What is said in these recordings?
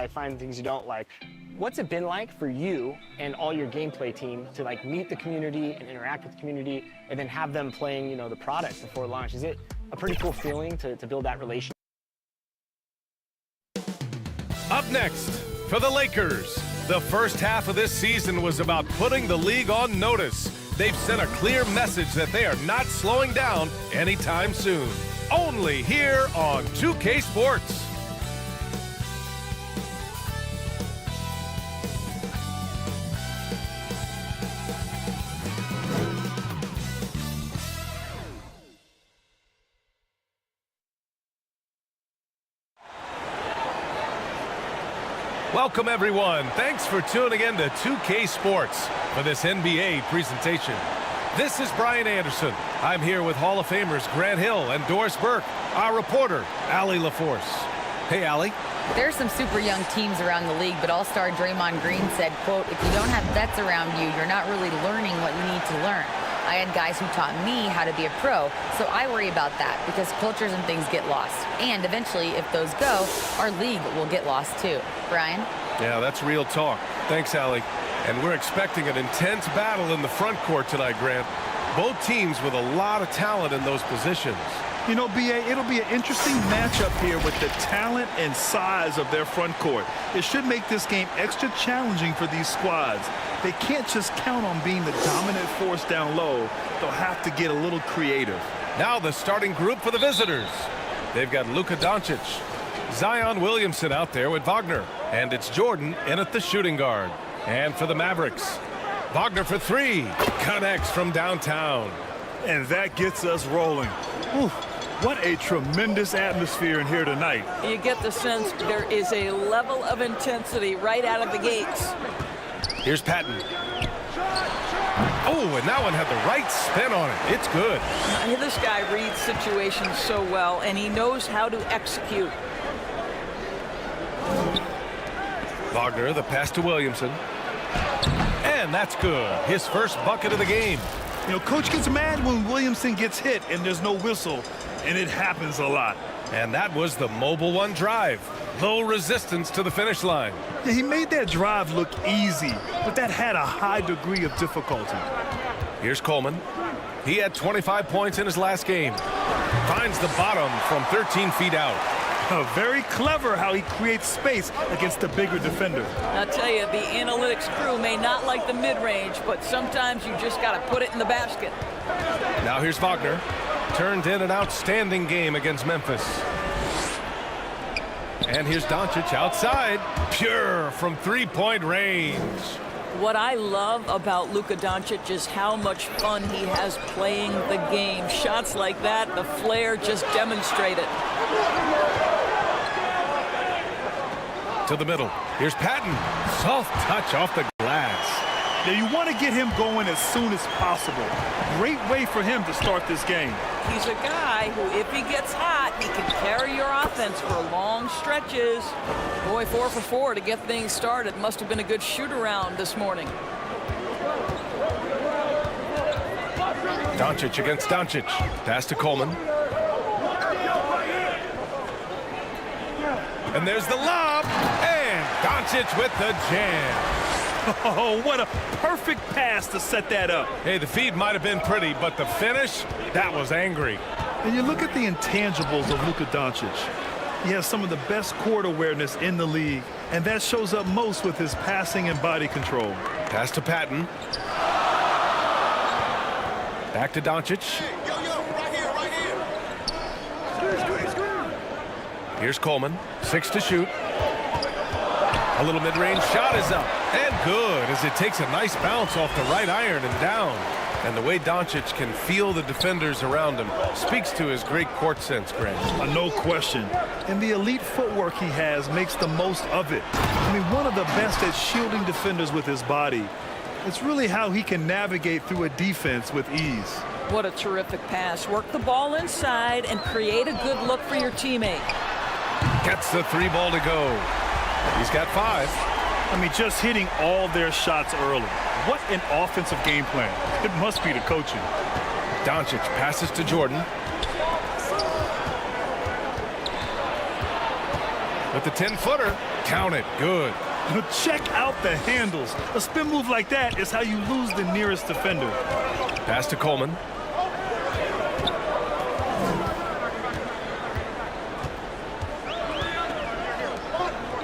I find things you don't like. What's it been like for you and all your gameplay team to like meet the community and interact with the community and then have them playing, you know, the product before launch? Is it a pretty cool feeling to build that relationship? Up next, for the Lakers, the first half of this season was about putting the league on notice. They've sent a clear message that they are not slowing down anytime soon. Only here on 2K Sports. Welcome, everyone. Thanks for tuning in to 2K Sports for this NBA presentation. This is Brian Anderson. I'm here with Hall of Famers Grant Hill and Doris Burke, our reporter, Allie LaForce. Hey, Allie. There are some super young teams around the league, but All-Star Draymond Green said, quote, if you don't have vets around you, you're not really learning what you need to learn. I had guys who taught me how to be a pro, so I worry about that because cultures and things get lost. And eventually, if those go, our league will get lost too. Brian? Yeah, that's real talk. Thanks, Allie. And we're expecting an intense battle in the front court tonight, Grant. Both teams with a lot of talent in those positions. You know, B.A., it'll be an interesting matchup here with the talent and size of their front court. It should make this game extra challenging for these squads. They can't just count on being the dominant force down low. They'll have to get a little creative. Now the starting group for the visitors. They've got Luka Doncic, Zion Williamson out there with Wagner, and it's Jordan in at the shooting guard. And for the Mavericks, Wagner for three, connects from downtown. And that gets us rolling. Whew. What a tremendous atmosphere in here tonight. You get the sense there is a level of intensity right out of the gates. Here's Patton. Oh, and that one had the right spin on it. It's good. This guy reads situations so well, and he knows how to execute. Wagner, the pass to Williamson. And that's good. His first bucket of the game. You know, coach gets mad when Williamson gets hit and there's no whistle, and it happens a lot. And that was the Mobile One drive. Low resistance to the finish line. Yeah, he made that drive look easy, but that had a high degree of difficulty. Here's Coleman. He had 25 points in his last game. Finds the bottom from 13 feet out. Very clever how he creates space against the bigger defender. I'll tell you, the analytics crew may not like the mid-range, but sometimes you just got to put it in the basket. Now here's Wagner. Turned in an outstanding game against Memphis. And here's Doncic outside. Pure from three-point range. What I love about Luka Doncic is how much fun he has playing the game. Shots like that, the flair just demonstrate it. To the middle. Here's Patton. Soft touch off the glass. Now you want to get him going as soon as possible. Great way for him to start this game. He's a guy who, if he gets hot, he can carry your offense for long stretches. Boy, 4 for 4 to get things started. Must have been a good shoot-around this morning. Doncic against Doncic. Pass to Coleman. And there's the lob. And Doncic with the jam. Oh, what a perfect pass to set that up. Hey, the feed might have been pretty, but the finish, that was angry. And you look at the intangibles of Luka Doncic. He has some of the best court awareness in the league, and that shows up most with his passing and body control. Pass to Patton. Back to Doncic. Here's Coleman. 6 to shoot. A little mid-range shot is up. And good, as it takes a nice bounce off the right iron and down. And the way Doncic can feel the defenders around him speaks to his great court sense, Grant. No question. And the elite footwork he has makes the most of it. I mean, one of the best at shielding defenders with his body. It's really how he can navigate through a defense with ease. What a terrific pass. Work the ball inside and create a good look for your teammate. Gets the 3 ball to go. He's got 5. I mean, just hitting all their shots early. What an offensive game plan. It must be the coaching. Doncic passes to Jordan. With the 10-footer, count it, good. Check out the handles. A spin move like that is how you lose the nearest defender. Pass to Coleman.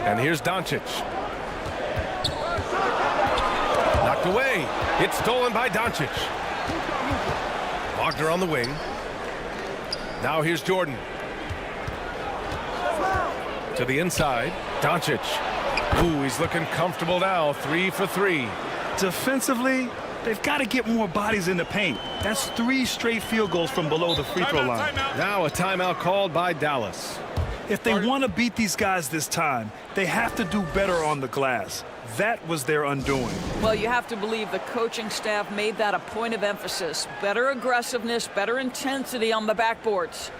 And here's Doncic. Knocked away. It's stolen by Doncic. Wagner on the wing. Now here's Jordan. To the inside. Doncic. Ooh, he's looking comfortable now. 3 for 3. Defensively, they've got to get more bodies in the paint. That's 3 straight field goals from below the free throw line. Now a timeout called by Dallas. If they want to beat these guys this time, they have to do better on the glass. That was their undoing. Well, you have to believe the coaching staff made that a point of emphasis. Better aggressiveness, better intensity on the backboards.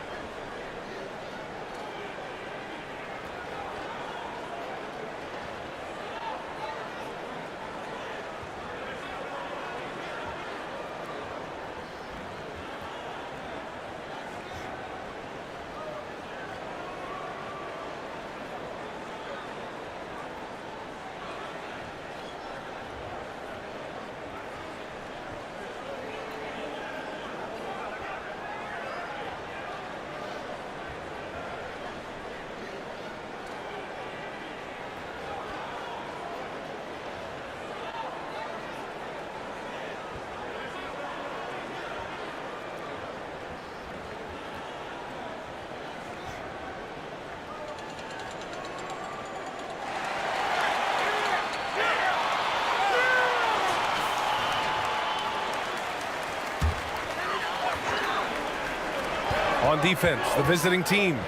On defense, the visiting team.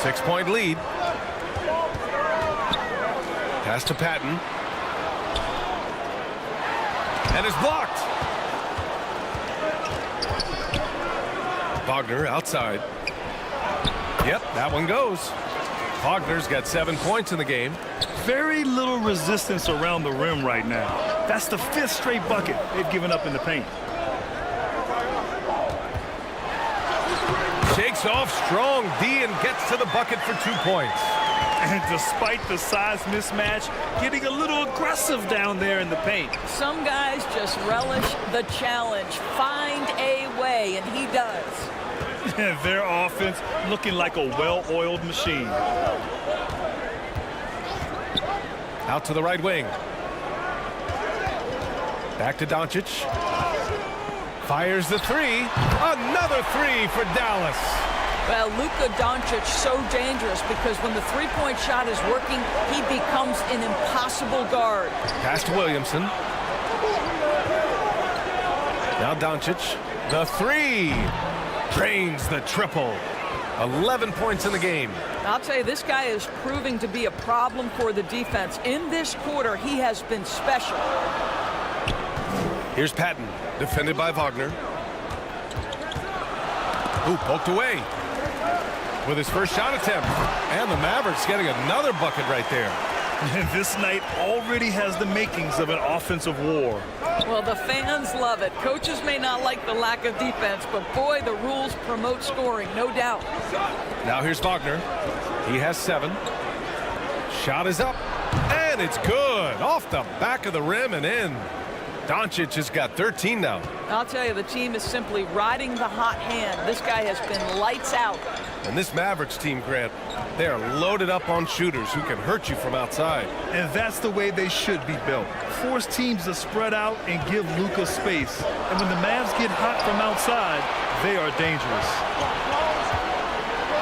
6-point lead. Pass to Patton. And is blocked. Wagner outside. Yep, that one goes. Wagner's got 7 points in the game. Very little resistance around the rim right now. That's the 5th straight bucket they've given up in the paint. Shakes off strong D and gets to the bucket for 2 points. And despite the size mismatch, getting a little aggressive down there in the paint. Some guys just relish the challenge. Find a way, and he does. Their offense looking like a well-oiled machine. Out to the right wing. Back to Doncic. Fires the 3. Another 3 for Dallas. Well, Luka Doncic so dangerous because when the three-point shot is working, he becomes an impossible guard. Pass to Williamson. Now Doncic. The 3. Drains the triple. 11 points in the game. I'll tell you, this guy is proving to be a problem for the defense. In this quarter, he has been special. Here's Patton, defended by Wagner. Ooh, poked away with his first shot attempt. And the Mavericks getting another bucket right there. This night already has the makings of an offensive war. Well, the fans love it. Coaches may not like the lack of defense, but boy, the rules promote scoring, no doubt. Now here's Wagner. He has 7. Shot is up, and it's good. Off the back of the rim and in. Doncic has got 13 now. I'll tell you, the team is simply riding the hot hand. This guy has been lights out. And this Mavericks team, Grant, they are loaded up on shooters who can hurt you from outside. And that's the way they should be built. Force teams to spread out and give Luka space. And when the Mavs get hot from outside, they are dangerous.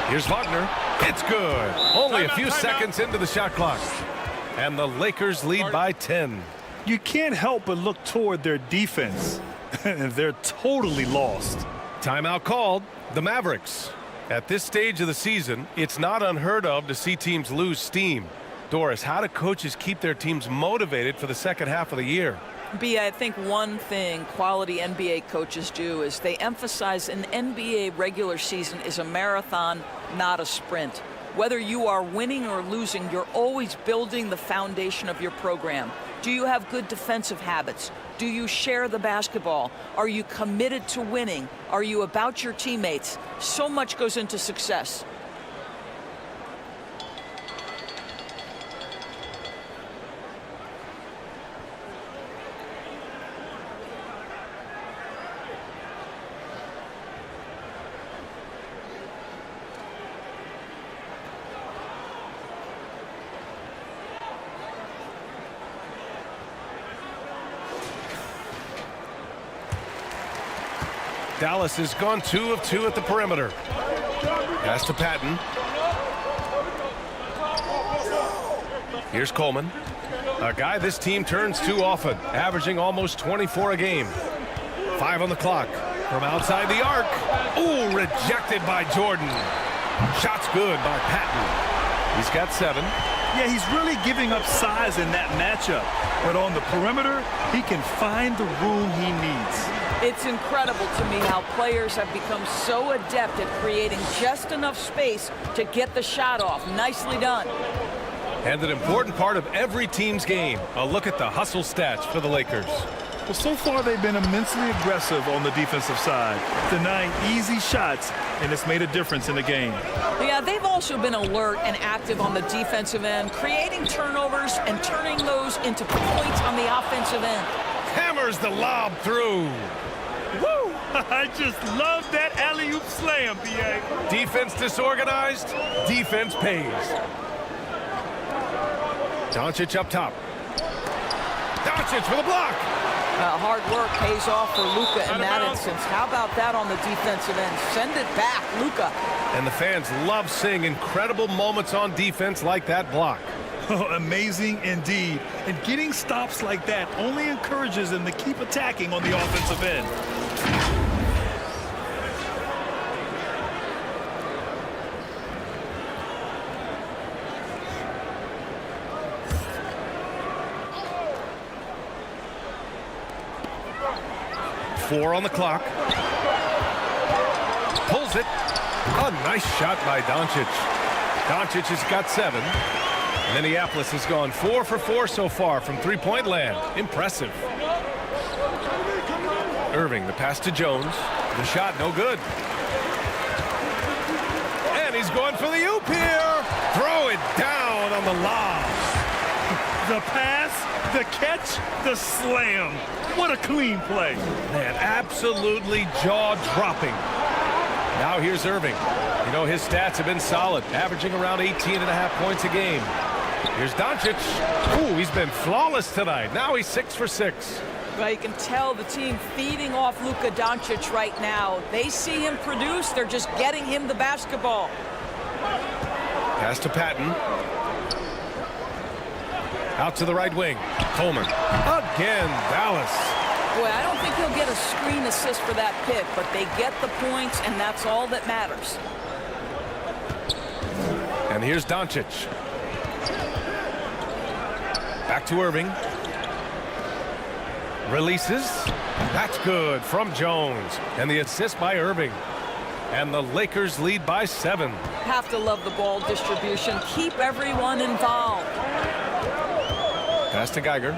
Here's Wagner. It's good. Only a few seconds into the shot clock. And the Lakers lead by 10. You can't help but look toward their defense. And they're totally lost. Timeout called. The Mavericks. At this stage of the season, it's not unheard of to see teams lose steam. Doris, how do coaches keep their teams motivated for the second half of the year? B, I think one thing quality NBA coaches do is they emphasize an NBA regular season is a marathon, not a sprint. Whether you are winning or losing, you're always building the foundation of your program. Do you have good defensive habits? Do you share the basketball? Are you committed to winning? Are you about your teammates? So much goes into success. Dallas has gone 2 of 2 at the perimeter. Pass to Patton. Here's Coleman, a guy this team turns to often, averaging almost 24 a game. 5 on the clock. From outside the arc. Ooh, rejected by Jordan. Shot's good by Patton. He's got 7. Yeah, he's really giving up size in that matchup. But on the perimeter, he can find the room he needs. It's incredible to me how players have become so adept at creating just enough space to get the shot off. Nicely done. And an important part of every team's game. A look at the hustle stats for the Lakers. Well, so far they've been immensely aggressive on the defensive side, denying easy shots, and it's made a difference in the game. Yeah, they've also been alert and active on the defensive end, creating turnovers and turning those into points on the offensive end. Hammers the lob through. Woo! I just love that alley-oop slam, B.A. Defense disorganized, defense pays. Doncic up top. Doncic for the block. Hard work pays off for Luka in that instance. How about that on the defensive end? Send it back, Luka. And the fans love seeing incredible moments on defense like that block. Oh, amazing indeed. And getting stops like that only encourages them to keep attacking on the offensive end. Four on the clock. Pulls it. A nice shot by Doncic. Doncic has got 7. Minneapolis has gone 4 for 4 so far from three-point land. Impressive. Irving, the pass to Jones. The shot, no good. And he's going for the oop here. Throw it down on the lob. The pass, the catch, the slam. What a clean play. Man, absolutely jaw-dropping. Now here's Irving. You know, his stats have been solid, averaging around 18.5 points a game. Here's Doncic. Ooh, he's been flawless tonight. Now he's 6 for 6. Well, you can tell the team feeding off Luka Doncic right now. They see him produce. They're just getting him the basketball. Pass to Patton. Out to the right wing. Coleman. Again, Dallas. Boy, I don't think he'll get a screen assist for that pick, but they get the points, and that's all that matters. And here's Doncic. Back to Irving. Releases. That's good from Jones. And the assist by Irving. And the Lakers lead by 7. Have to love the ball distribution. Keep everyone involved. Pass to Geiger.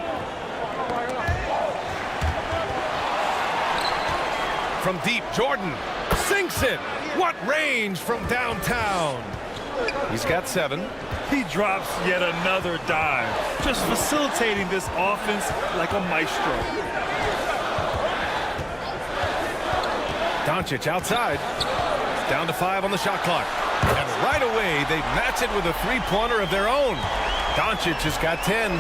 From deep, Jordan sinks it. What range from downtown? He's got 7. He drops yet another dive, just facilitating this offense like a maestro. Doncic outside. Down to 5 on the shot clock. And right away, they match it with a three-pointer of their own. Doncic has got 10.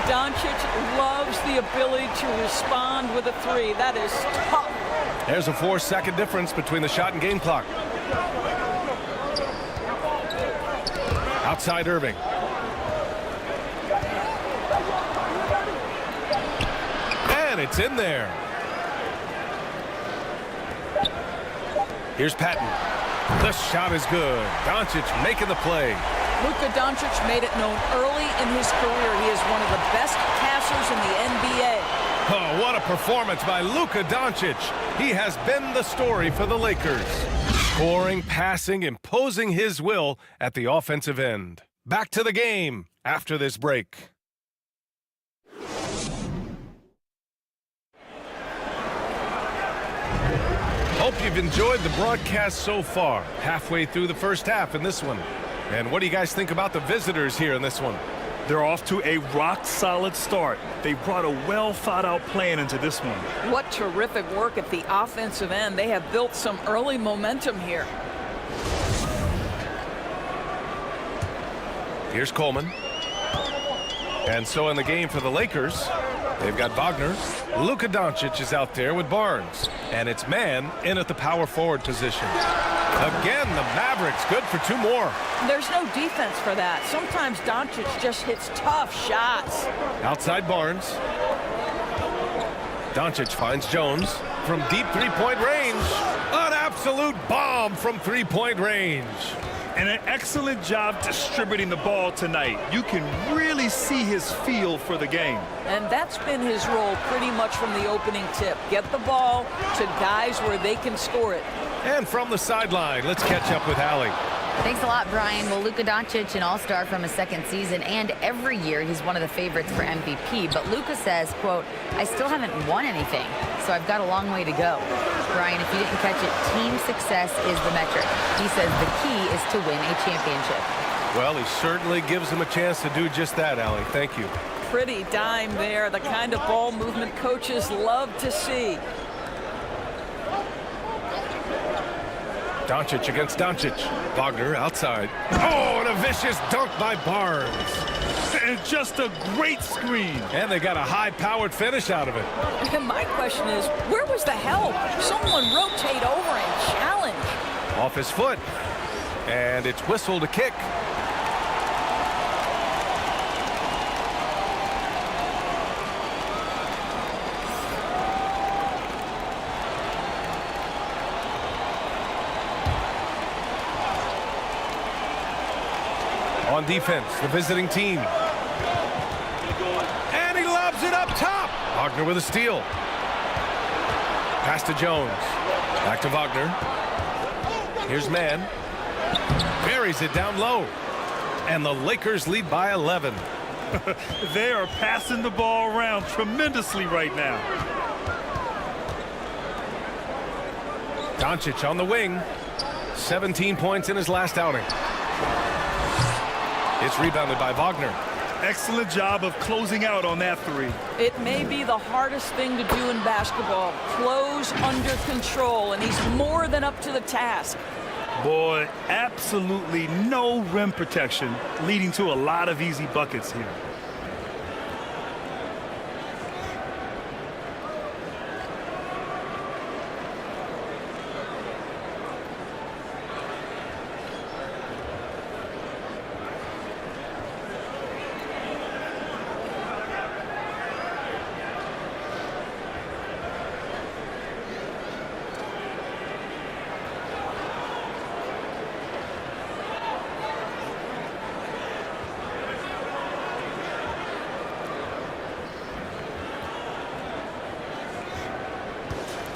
Doncic loves the ability to respond with a 3. That is tough. There's a 4-second difference between the shot and game clock. Outside Irving. And it's in there. Here's Patton. The shot is good. Doncic making the play. Luka Doncic made it known early in his career he is one of the best passers in the NBA. Oh, what a performance by Luka Doncic. He has been the story for the Lakers. Scoring, passing, imposing his will at the offensive end. Back to the game after this break. Hope you've enjoyed the broadcast so far. Halfway through the first half in this one. And what do you guys think about the visitors here in this one? They're off to a rock-solid start. They brought a well-thought-out plan into this one. What terrific work at the offensive end. They have built some early momentum here. Here's Coleman. And so in the game for the Lakers, They've got Wagner. Luka Doncic is out there with Barnes. And it's man in at the power forward position. Again, the Mavericks good for 2 more. There's no defense for that. Sometimes Doncic just hits tough shots. Outside Barnes. Doncic finds Jones from deep three-point range. An absolute bomb from three-point range. And an excellent job distributing the ball tonight. You can really see his feel for the game. And that's been his role pretty much from the opening tip. Get the ball to guys where they can score it. And from the sideline, let's catch up with Allie. Thanks a lot, Brian. Well, Luka Doncic, an all-star from his second season, and every year he's one of the favorites for MVP. But Luka says, quote, I still haven't won anything, so I've got a long way to go. Brian, if you didn't catch it, team success is the metric. He says the key is to win a championship. Well, he certainly gives him a chance to do just that, Allie. Thank you. Pretty dime there, the kind of ball movement coaches love to see. Doncic against Doncic. Wagner outside. Oh, and a vicious dunk by Barnes. And just a great screen. And they got a high-powered finish out of it. And my question is, where was the help? Someone rotate over and challenge. Off his foot. And it's whistled to kick. On defense, the visiting team. And he lobs it up top. Wagner with a steal. Pass to Jones. Back to Wagner. Here's Mann. Buries it down low. And the Lakers lead by 11. They are passing the ball around tremendously right now. Doncic on the wing. 17 points in his last outing. It's rebounded by Wagner. Excellent job of closing out on that three. It may be the hardest thing to do in basketball. Close under control, and he's more than up to the task. Boy, absolutely no rim protection, leading to a lot of easy buckets here.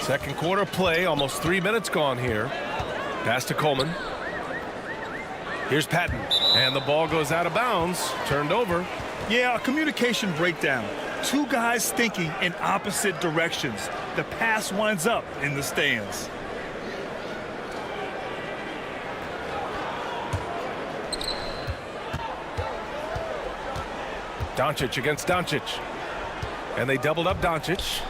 Second quarter play, almost 3 minutes gone here. Pass to Coleman. Here's Patton. And the ball goes out of bounds. Turned over. Yeah, a communication breakdown. 2 guys thinking in opposite directions. The pass winds up in the stands. Doncic against Doncic. And they doubled up Doncic.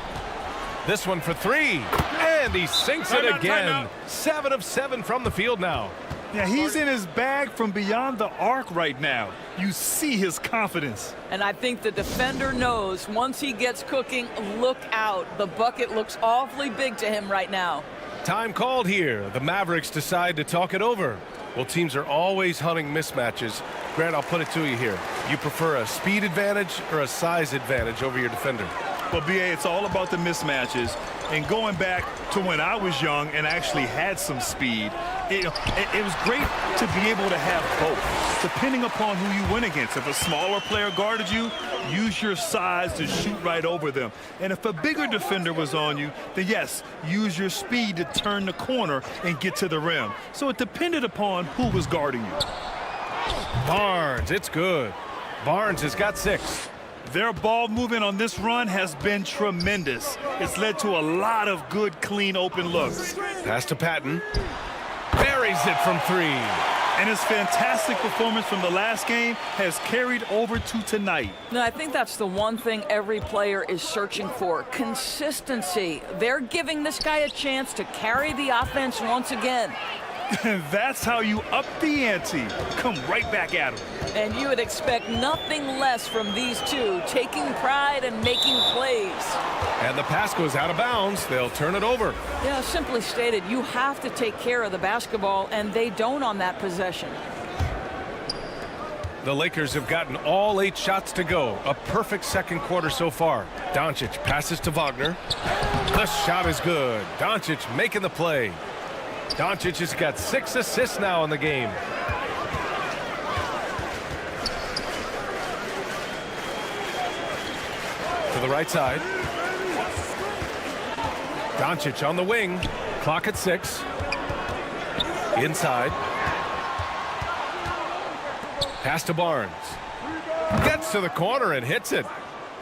This one for 3. And he sinks it again. 7 of 7 from the field now. Yeah, he's in his bag from beyond the arc right now. You see his confidence. And I think the defender knows once he gets cooking, look out. The bucket looks awfully big to him right now. Time called here. The Mavericks decide to talk it over. Well, teams are always hunting mismatches. Grant, I'll put it to you here. You prefer a speed advantage or a size advantage over your defender? Well, B.A., it's all about the mismatches. And going back to when I was young and actually had some speed, it was great to be able to have both, depending upon who you went against. If a smaller player guarded you, use your size to shoot right over them. And if a bigger defender was on you, then yes, use your speed to turn the corner and get to the rim. So it depended upon who was guarding you. Barnes, it's good. Barnes has got 6. Their ball movement on this run has been tremendous. It's led to a lot of good, clean, open looks. Pass to Patton. Buries it from 3. And his fantastic performance from the last game has carried over to tonight. No, I think that's the one thing every player is searching for. Consistency. They're giving this guy a chance to carry the offense once again. That's how you up the ante. Come right back at him. And you would expect nothing less from these two, taking pride and making plays. And the pass goes out of bounds. They'll turn it over. Yeah, simply stated, you have to take care of the basketball, and they don't on that possession. The Lakers have gotten all 8 shots to go. A perfect second quarter so far. Doncic passes to Wagner. The shot is good. Doncic making the play. Doncic has got 6 assists now in the game. To the right side. Doncic on the wing. Clock at 6. Inside. Pass to Barnes. Gets to the corner and hits it.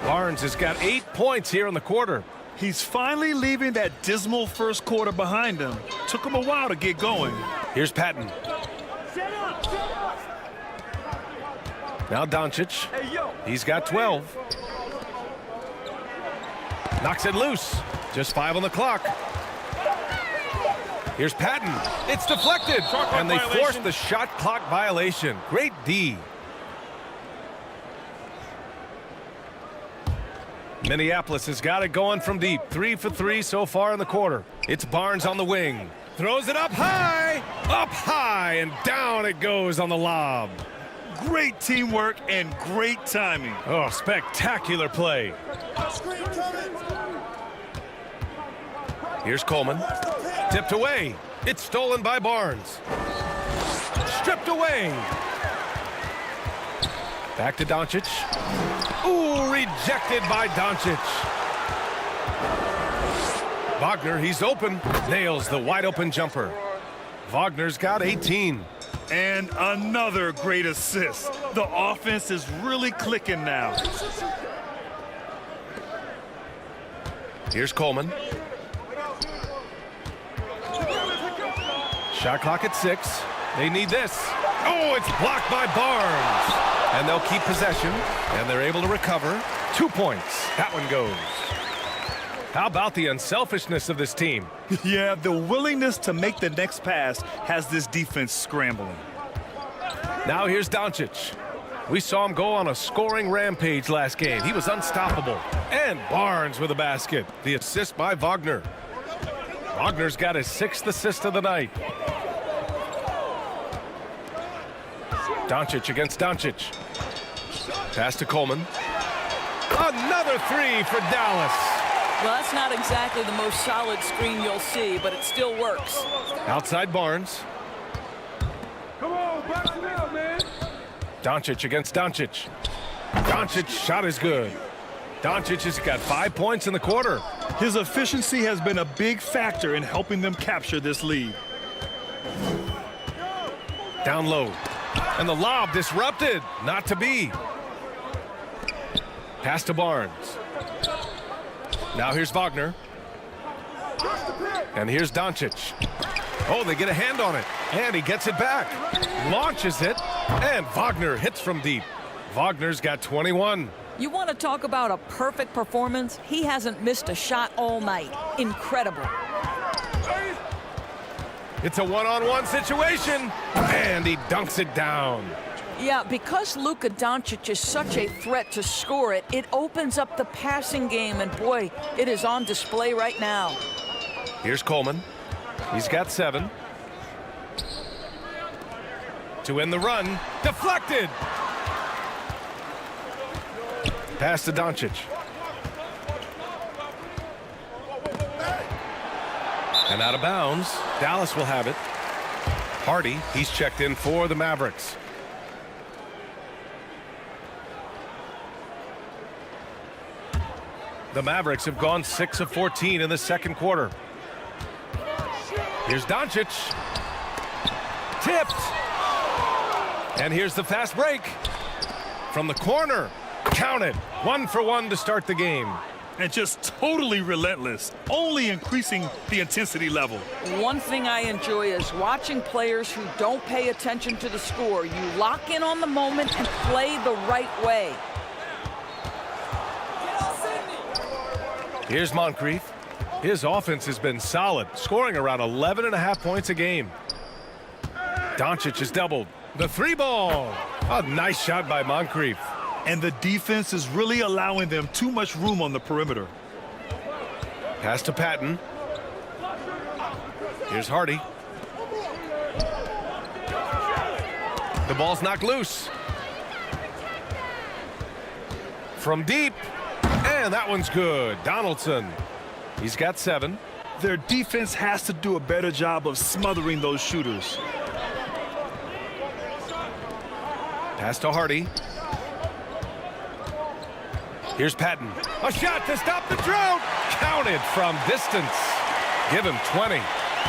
Barnes has got 8 points here in the quarter. He's finally leaving that dismal first quarter behind him. Took him a while to get going. Here's Patton. Now Doncic. He's got 12. Knocks it loose. Just 5 on the clock. Here's Patton. It's deflected. And they forced the shot clock violation. Great D. Minneapolis has got it going from deep. 3 for 3 so far in the quarter. It's Barnes on the wing. Throws it up high, and down it goes on the lob. Great teamwork and great timing. Oh, spectacular play. Here's Coleman. Tipped away. It's stolen by Barnes. Stripped away. Back to Doncic. Ooh, rejected by Doncic. Wagner, he's open. Nails the wide open jumper. Wagner's got 18. And another great assist. The offense is really clicking now. Here's Coleman. Shot clock at 6. They need this. Oh, it's blocked by Barnes. And they'll keep possession, and they're able to recover. 2 points. That one goes. How about the unselfishness of this team? Yeah, the willingness to make the next pass has this defense scrambling. Now here's Doncic. We saw him go on a scoring rampage last game. He was unstoppable. And Barnes with a basket. The assist by Wagner. Wagner's got his 6th assist of the night. Doncic against Doncic. Pass to Coleman. Another 3 for Dallas. Well, that's not exactly the most solid screen you'll see, but it still works. Outside Barnes. Come on, box it out, man. Doncic against Doncic. Doncic's shot is good. Doncic has got 5 points in the quarter. His efficiency has been a big factor in helping them capture this lead. Down low. And the lob disrupted. Not to be. Pass to Barnes. Now here's Wagner. And here's Doncic. Oh, they get a hand on it. And he gets it back. Launches it. And Wagner hits from deep. Wagner's got 21. You want to talk about a perfect performance? He hasn't missed a shot all night. Incredible. It's a one-on-one situation. And he dunks it down. Yeah, because Luka Doncic is such a threat to score it, it opens up the passing game, and boy, it is on display right now. Here's Coleman. He's got 7. To end the run. Deflected. Pass to Doncic. And out of bounds. Dallas will have it. Hardy, he's checked in for the Mavericks. The Mavericks have gone 6 of 14 in the second quarter. Here's Doncic. Tipped. And here's the fast break. From the corner. Count it. 1 for 1 to start the game. And just totally relentless, only increasing the intensity level. One thing I enjoy is watching players who don't pay attention to the score. You lock in on the moment and play the right way. Here's Moncrief. His offense has been solid, scoring around 11.5 points a game. Doncic is doubled. The three ball. A nice shot by Moncrief. And the defense is really allowing them too much room on the perimeter. Pass to Patton. Here's Hardy. The ball's knocked loose. From deep. And that one's good. Donaldson. He's got 7. Their defense has to do a better job of smothering those shooters. Pass to Hardy. Here's Patton. A shot to stop the drought. Counted from distance. Give him 20.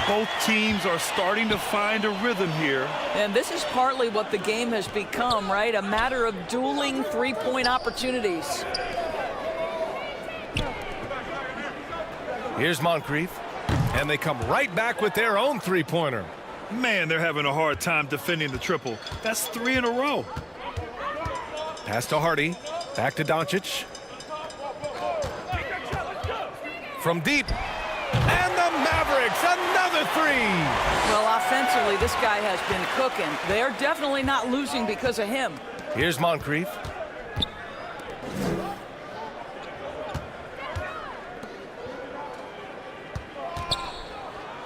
Both teams are starting to find a rhythm here. And this is partly what the game has become, right? A matter of dueling three-point opportunities. Here's Moncrief. And they come right back with their own three-pointer. Man, they're having a hard time defending the triple. That's 3 in a row. Pass to Hardy. Back to Doncic. From deep. And the Mavericks, another 3. Well, offensively, this guy has been cooking. They're definitely not losing because of him. Here's Moncrief.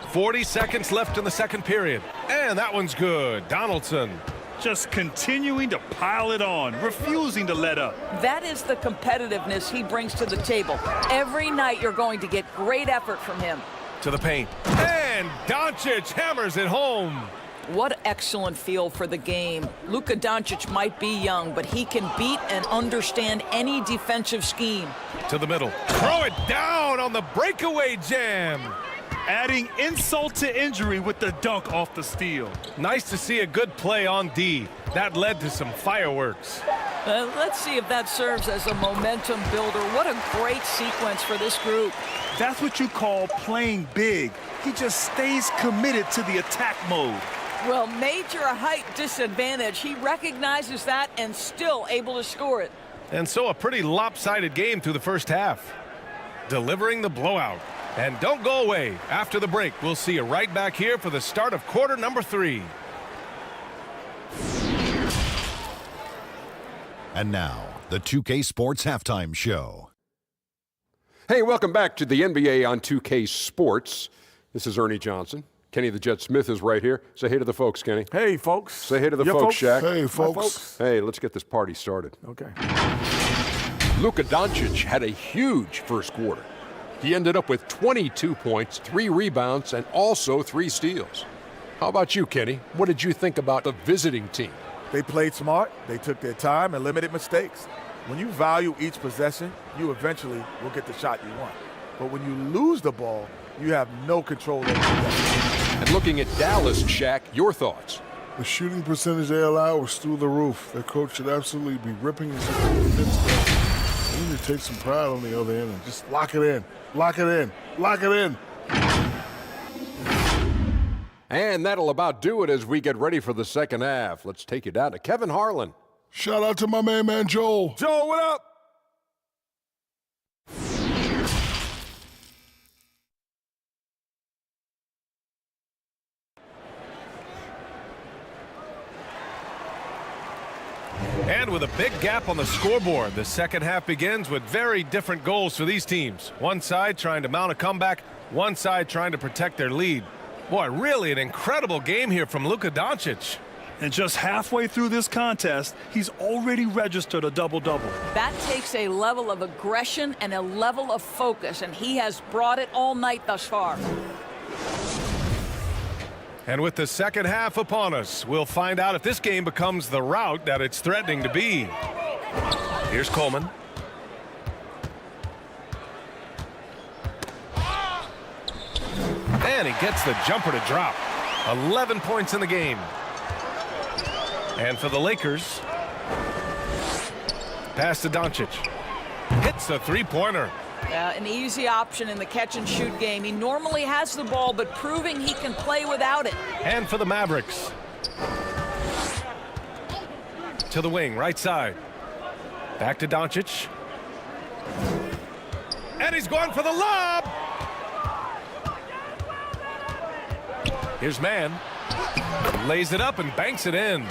"40 seconds left in the second period. And that one's good. Donaldson. Just continuing to pile it on, refusing to let up. That is the competitiveness he brings to the table. Every night you're going to get great effort from him. To the paint. And Doncic hammers it home. What excellent feel for the game. Luka Doncic might be young, but he can beat and understand any defensive scheme. To the middle. Throw it down on the breakaway jam. Adding insult to injury with the dunk off the steal. Nice to see a good play on D. That led to some fireworks. Let's see if that serves as a momentum builder. What a great sequence for this group. That's what you call playing big. He just stays committed to the attack mode. Well, major height disadvantage. He recognizes that and still able to score it. And so a pretty lopsided game through the first half. Delivering the blowout. And don't go away. After the break, we'll see you right back here for the start of quarter number 3. And now, the 2K Sports Halftime Show. Hey, welcome back to the NBA on 2K Sports. This is Ernie Johnson. Kenny the Jet Smith is right here. Say hey to the folks, Kenny. Hey, folks. Say hey to the Yeah, folks, Shaq. Hey, folks. Hey, let's get this party started. Okay. Luka Doncic had a huge first quarter. He ended up with 22 points, 3 rebounds, and also 3 steals. How about you, Kenny? What did you think about the visiting team? They played smart. They took their time and limited mistakes. When you value each possession, you eventually will get the shot you want. But when you lose the ball, you have no control over the possession. And looking at Dallas, Shaq, your thoughts? The shooting percentage they allowed was through the roof. Their coach should absolutely be ripping his hands. They need to take some pride on the other end and just lock it in. Lock it in. Lock it in. And that'll about do it as we get ready for the second half. Let's take you down to Kevin Harlan. Shout out to my man Joel. Joel, what up? And with a big gap on the scoreboard, the second half begins with very different goals for these teams. One side trying to mount a comeback, one side trying to protect their lead. Boy, really an incredible game here from Luka Doncic. And just halfway through this contest, he's already registered a double-double. That takes a level of aggression and a level of focus, and he has brought it all night thus far. And with the second half upon us, we'll find out if this game becomes the rout that it's threatening to be. Here's Coleman. And he gets the jumper to drop. 11 points in the game. And for the Lakers, pass to Doncic. Hits the three-pointer. An easy option in the catch-and-shoot game. He normally has the ball, but proving he can play without it. And for the Mavericks. To the wing, right side. Back to Doncic. And he's going for the lob. Here's Mann. Lays it up and banks it in.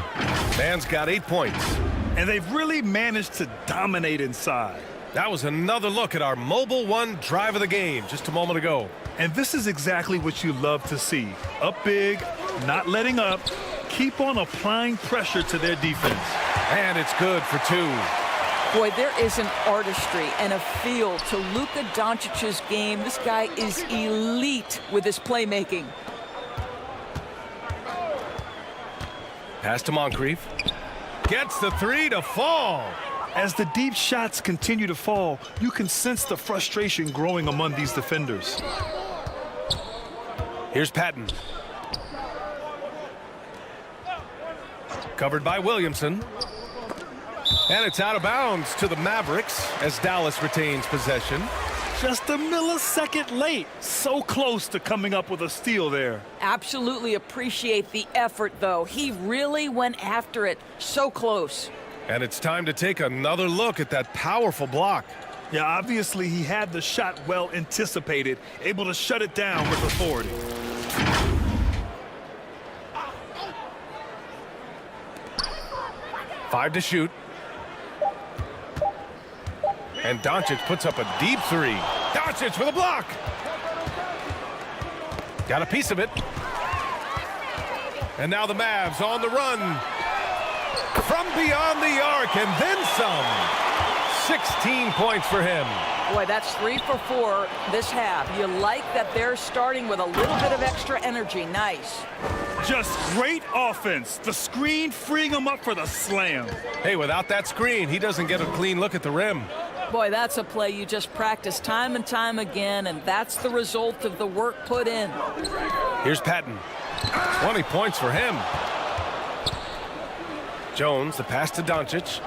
Man's got 8 points. And they've really managed to dominate inside. That was another look at our Mobile One drive of the game just a moment ago. And this is exactly what you love to see. Up big, not letting up, keep on applying pressure to their defense. And it's good for 2. Boy, there is an artistry and a feel to Luka Doncic's game. This guy is elite with his playmaking. Pass to Moncrief. Gets the 3 to fall. As the deep shots continue to fall, you can sense the frustration growing among these defenders. Here's Patton. Covered by Williamson. And it's out of bounds to the Mavericks as Dallas retains possession. Just a millisecond late. So close to coming up with a steal there. Absolutely appreciate the effort, though. He really went after it. So close. And it's time to take another look at that powerful block. Yeah, obviously he had the shot well anticipated, able to shut it down with authority. Five to shoot. And Doncic puts up a deep 3. Doncic with a block. Got a piece of it. And now the Mavs on the run. From beyond the arc and then some. 16 points for him. Boy, that's 3 for 4 this half. You like that they're starting with a little bit of extra energy. Nice. Just great offense. The screen freeing him up for the slam. Hey, without that screen, he doesn't get a clean look at the rim. Boy, that's a play you just practice time and time again, and that's the result of the work put in. Here's Patton. 20 points for him. Jones, the pass to Doncic.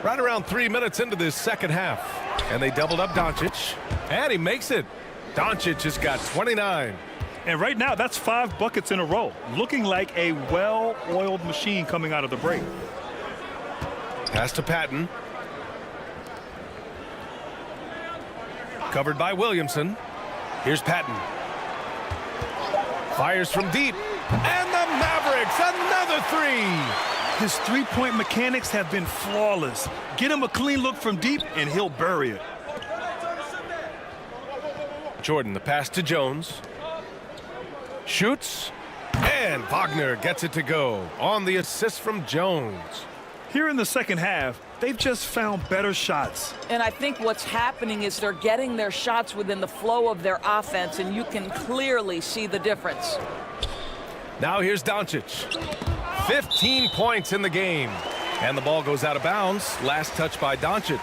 Right around 3 minutes into this second half. And they doubled up Doncic. And he makes it. Doncic has got 29. And right now, that's 5 buckets in a row. Looking like a well-oiled machine coming out of the break. Pass to Patton. Covered by Williamson. Here's Patton. Fires from deep. And the Mavericks, another 3. His three-point mechanics have been flawless. Get him a clean look from deep, and he'll bury it. Jordan, the pass to Jones. Shoots. And Wagner gets it to go on the assist from Jones. Here in the second half, they've just found better shots. And I think what's happening is they're getting their shots within the flow of their offense, and you can clearly see the difference. Now here's Doncic. 15 points in the game. And the ball goes out of bounds. Last touch by Doncic.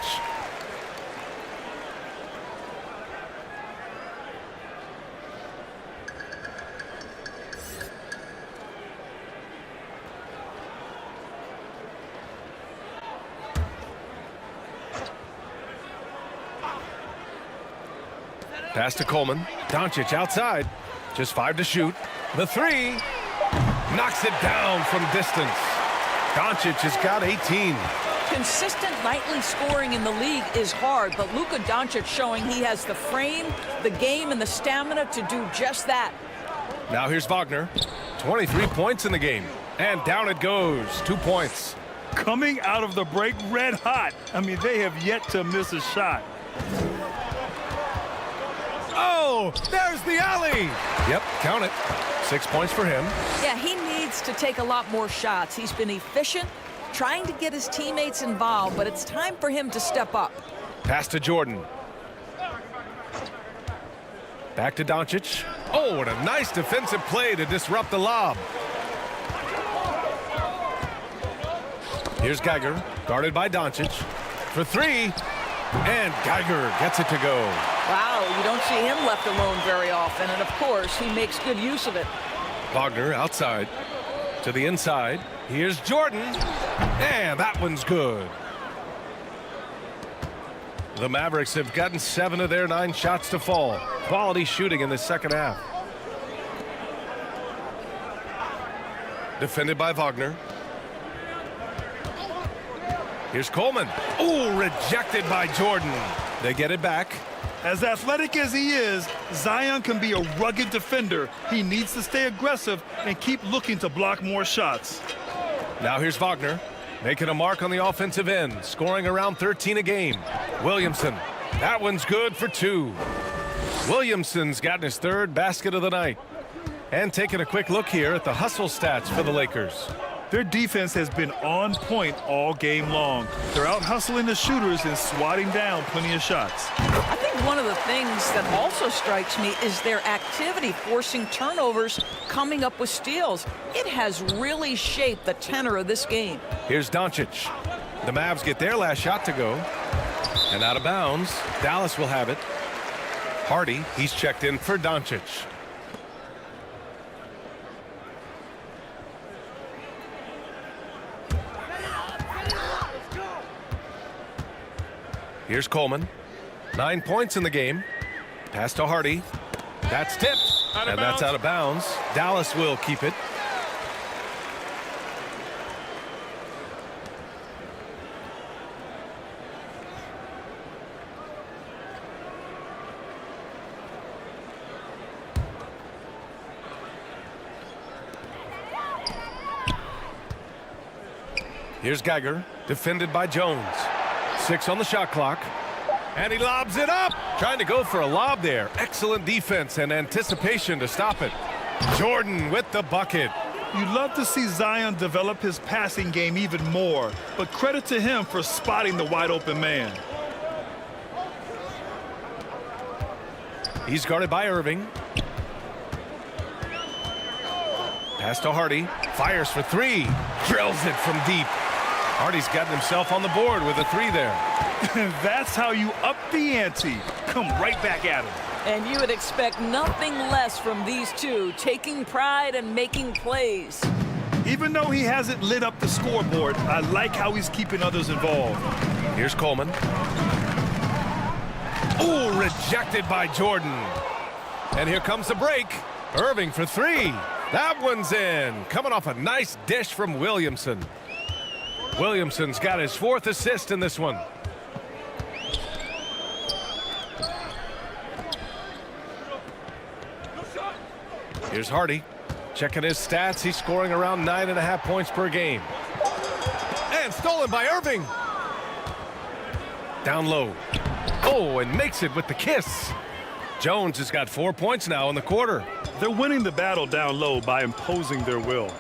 Pass to Coleman. Doncic outside. Just 5 to shoot. The 3. Knocks it down from distance. Doncic has got 18. Consistent nightly scoring in the league is hard, but Luka Doncic showing he has the frame, the game, and the stamina to do just that. Now here's Wagner. 23 points in the game. And down it goes. 2 points. Coming out of the break red hot. I mean, they have yet to miss a shot. Oh, there's the alley. Yep, count it. 6 points for him. Yeah, he needs to take a lot more shots. He's been efficient, trying to get his teammates involved, but it's time for him to step up. Pass to Jordan. Back to Doncic. Oh, what a nice defensive play to disrupt the lob. Here's Geiger, guarded by Doncic. For 3, and Geiger gets it to go. Wow, you don't see him left alone very often, and of course, he makes good use of it. Wagner outside to the inside. Here's Jordan, and that one's good. The Mavericks have gotten 7 of their 9 shots to fall. Quality shooting in the second half. Defended by Wagner. Here's Coleman. Oh, rejected by Jordan. They get it back. As athletic as he is, Zion can be a rugged defender. He needs to stay aggressive and keep looking to block more shots. Now here's Wagner, making a mark on the offensive end, scoring around 13 a game. Williamson, that one's good for 2. Williamson's gotten his 3rd basket of the night. And taking a quick look here at the hustle stats for the Lakers. Their defense has been on point all game long. They're out hustling the shooters and swatting down plenty of shots. I think one of the things that also strikes me is their activity, forcing turnovers, coming up with steals. It has really shaped the tenor of this game. Here's Doncic. The Mavs get their last shot to go. And out of bounds, Dallas will have it. Hardy, he's checked in for Doncic. Here's Coleman. 9 points in the game. Pass to Hardy. That's tipped. And that's out of bounds. Dallas will keep it. Here's Geiger, defended by Jones. 6 on the shot clock. And he lobs it up. Trying to go for a lob there. Excellent defense and anticipation to stop it. Jordan with the bucket. You'd love to see Zion develop his passing game even more, but credit to him for spotting the wide open man. He's guarded by Irving. Pass to Hardy. Fires for 3. Drills it from deep. Hardy's gotten himself on the board with a 3 there. That's how you up the ante. Come right back at him. And you would expect nothing less from these two, taking pride and making plays. Even though he hasn't lit up the scoreboard, I like how he's keeping others involved. Here's Coleman. Ooh, rejected by Jordan. And here comes the break. Irving for 3. That one's in. Coming off a nice dish from Williamson. Williamson's got his 4th assist in this one. Here's Hardy. Checking his stats. He's scoring around 9.5 points per game. And stolen by Irving. Down low. Oh, and makes it with the kiss. Jones has got 4 points now in the quarter. They're winning the battle down low by imposing their will.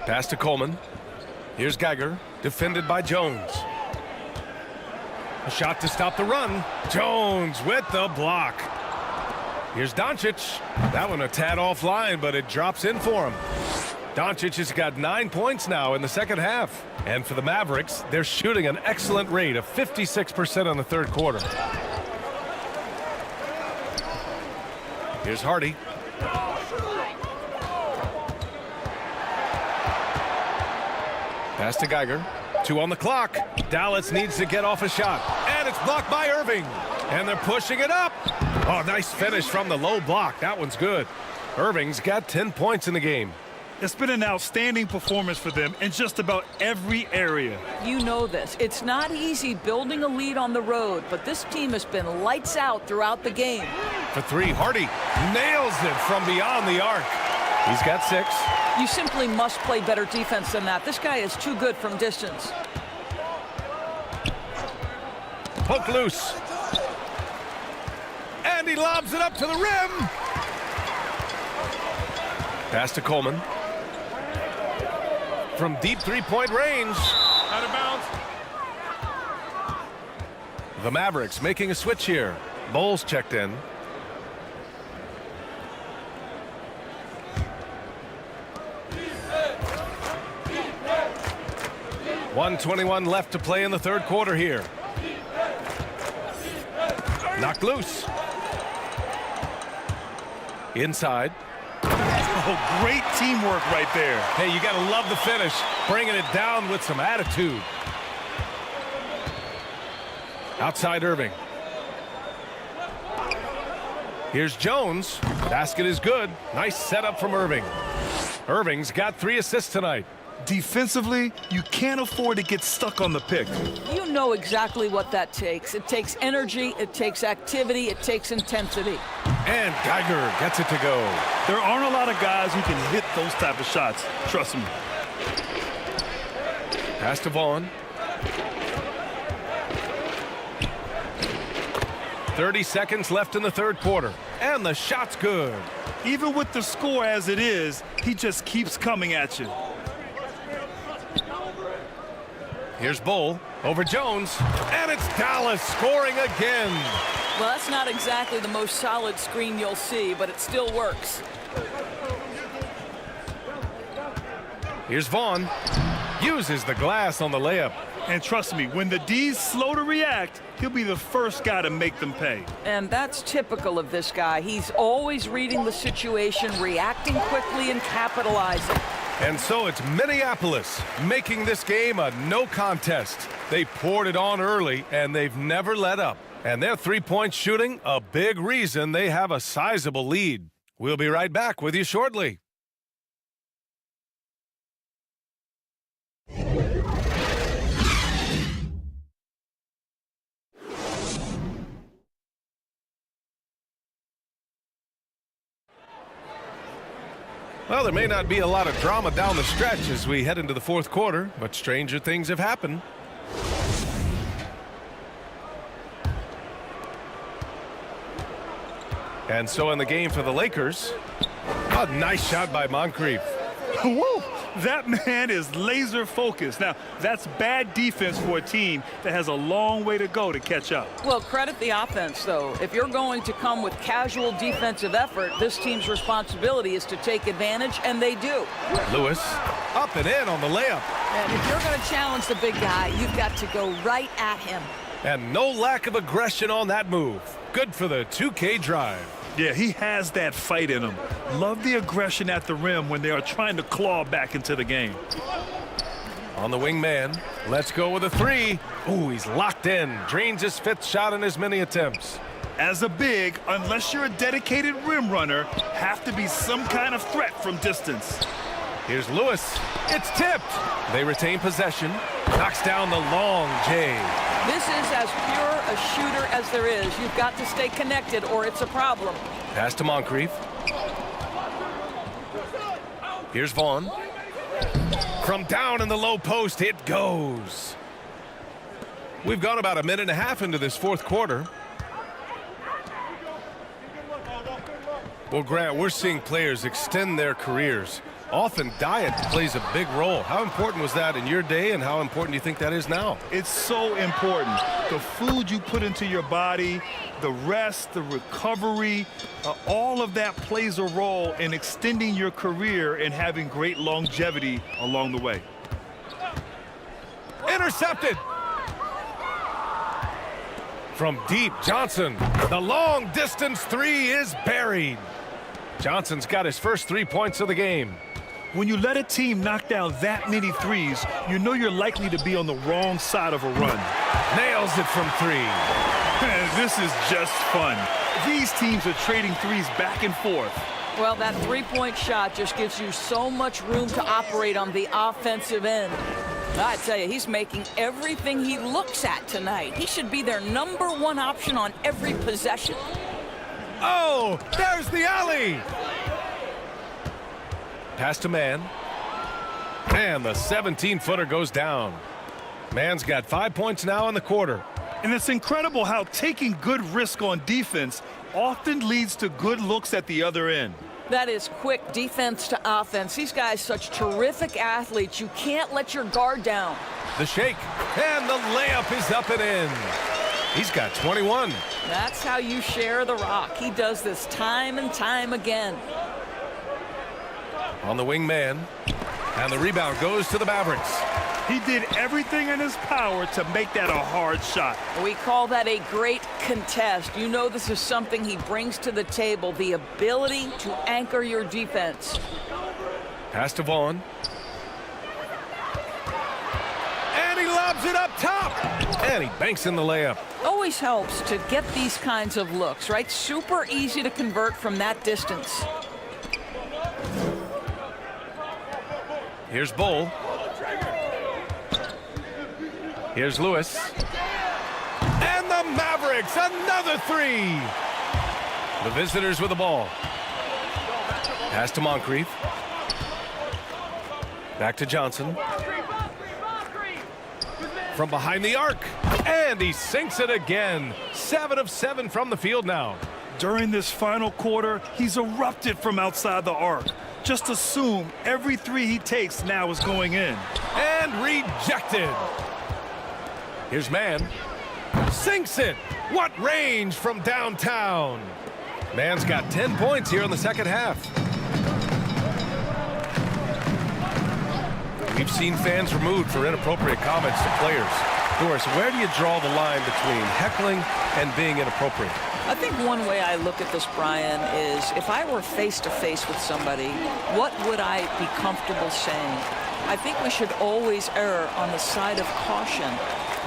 Pass to Coleman. Here's Geiger, defended by Jones. A shot to stop the run. Jones with the block. Here's Doncic. That one a tad offline, but it drops in for him. Doncic has got 9 points now in the second half. And for the Mavericks, they're shooting an excellent rate of 56% in the third quarter. Here's Hardy. Pass to Geiger. 2 on the clock. Dallas needs to get off a shot. And it's blocked by Irving. And they're pushing it up. Oh, nice finish from the low block. That one's good. Irving's got 10 points in the game. It's been an outstanding performance for them in just about every area. You know this. It's not easy building a lead on the road, but this team has been lights out throughout the game. For 3, Hardy nails it from beyond the arc. He's got 6. You simply must play better defense than that. This guy is too good from distance. Poke loose. And he lobs it up to the rim. Pass to Coleman. From deep three-point range. Out of bounds. The Mavericks making a switch here. Bowles checked in. .121 left to play in the third quarter here. Knocked loose. Inside. Oh, great teamwork right there. Hey, you got to love the finish. Bringing it down with some attitude. Outside Irving. Here's Jones. Basket is good. Nice setup from Irving. Irving's got 3 assists tonight. Defensively, you can't afford to get stuck on the pick. You know exactly what that takes. It takes energy, it takes activity, it takes intensity. And Geiger gets it to go. There aren't a lot of guys who can hit those type of shots. Trust me. Pass to Vaughn. 30 seconds left in the third quarter. And the shot's good. Even with the score as it is, he just keeps coming at you. Here's Bull over Jones, and it's Dallas scoring again. Well, that's not exactly the most solid screen you'll see, but it still works. Here's Vaughn. Uses the glass on the layup. And trust me, when the D's slow to react, he'll be the first guy to make them pay. And that's typical of this guy. He's always reading the situation, reacting quickly, and capitalizing. And so it's Minneapolis making this game a no contest. They poured it on early, and they've never let up. And their three-point shooting, a big reason they have a sizable lead. We'll be right back with you shortly. Well, there may not be a lot of drama down the stretch as we head into the fourth quarter, but stranger things have happened. And so in the game for the Lakers, a nice shot by Moncrief. Whoa, that man is laser focused. Now, that's bad defense for a team that has a long way to go to catch up. Well, credit the offense, though. If you're going to come with casual defensive effort, this team's responsibility is to take advantage, and they do. Lewis up and in on the layup. And if you're going to challenge the big guy, you've got to go right at him. And no lack of aggression on that move. Good for the 2K drive. Yeah, he has that fight in him. Love the aggression at the rim when they are trying to claw back into the game. On the wing man, let's go with a three. Ooh, he's locked in. Drains his fifth shot in as many attempts. As a big, unless you're a dedicated rim runner, have to be some kind of threat from distance. Here's Lewis. It's tipped. They retain possession. Knocks down the long J. This is as pure a shooter as there is. You've got to stay connected or it's a problem. Pass to Moncrief. Here's Vaughn. From down in the low post, it goes. We've gone about a minute and a half into this fourth quarter. Well, Grant, we're seeing players extend their careers. Often diet plays a big role. How important was that in your day, and how important do you think that is now? It's so important. The food you put into your body, the rest, the recovery, all of that plays a role in extending your career and having great longevity along the way. Intercepted. From deep, Johnson. The long distance three is buried. Johnson's got his first 3 points of the game. When you let a team knock down that many threes, you know you're likely to be on the wrong side of a run. Nails it from three. This is just fun. These teams are trading threes back and forth. Well, that three-point shot just gives you so much room to operate on the offensive end. I tell you, he's making everything he looks at tonight. He should be their #1 option on every possession. Oh, there's the alley. Pass to Mann. And the 17-footer goes down. Mann's got 5 points now in the quarter. And it's incredible how taking good risk on defense often leads to good looks at the other end. That is quick defense to offense. These guys such terrific athletes. You can't let your guard down. The shake, and the layup is up and in. He's got 21. That's how you share the rock. He does this time and time again. On the wing man, and the rebound goes to the Mavericks. He did everything in his power to make that a hard shot. We call that a great contest. You know this is something he brings to the table, the ability to anchor your defense. Pass to Vaughn. And he lobs it up top. And he banks in the layup. Always helps to get these kinds of looks, right? Super easy to convert from that distance. Here's Bull. Here's Lewis. And the Mavericks, another three. The visitors with the ball. Pass to Moncrief. Back to Johnson. From behind the arc. And he sinks it again. 7 of 7 from the field now. During this final quarter, he's erupted from outside the arc. Just assume every three he takes now is going in. And rejected. Here's Mann. Sinks it. What range from downtown. Mann's got 10 points here in the second half. We've seen fans removed for inappropriate comments to players. Doris, where do you draw the line between heckling and being inappropriate? I think one way I look at this, Brian, is if I were face-to-face with somebody, what would I be comfortable saying? I think we should always err on the side of caution.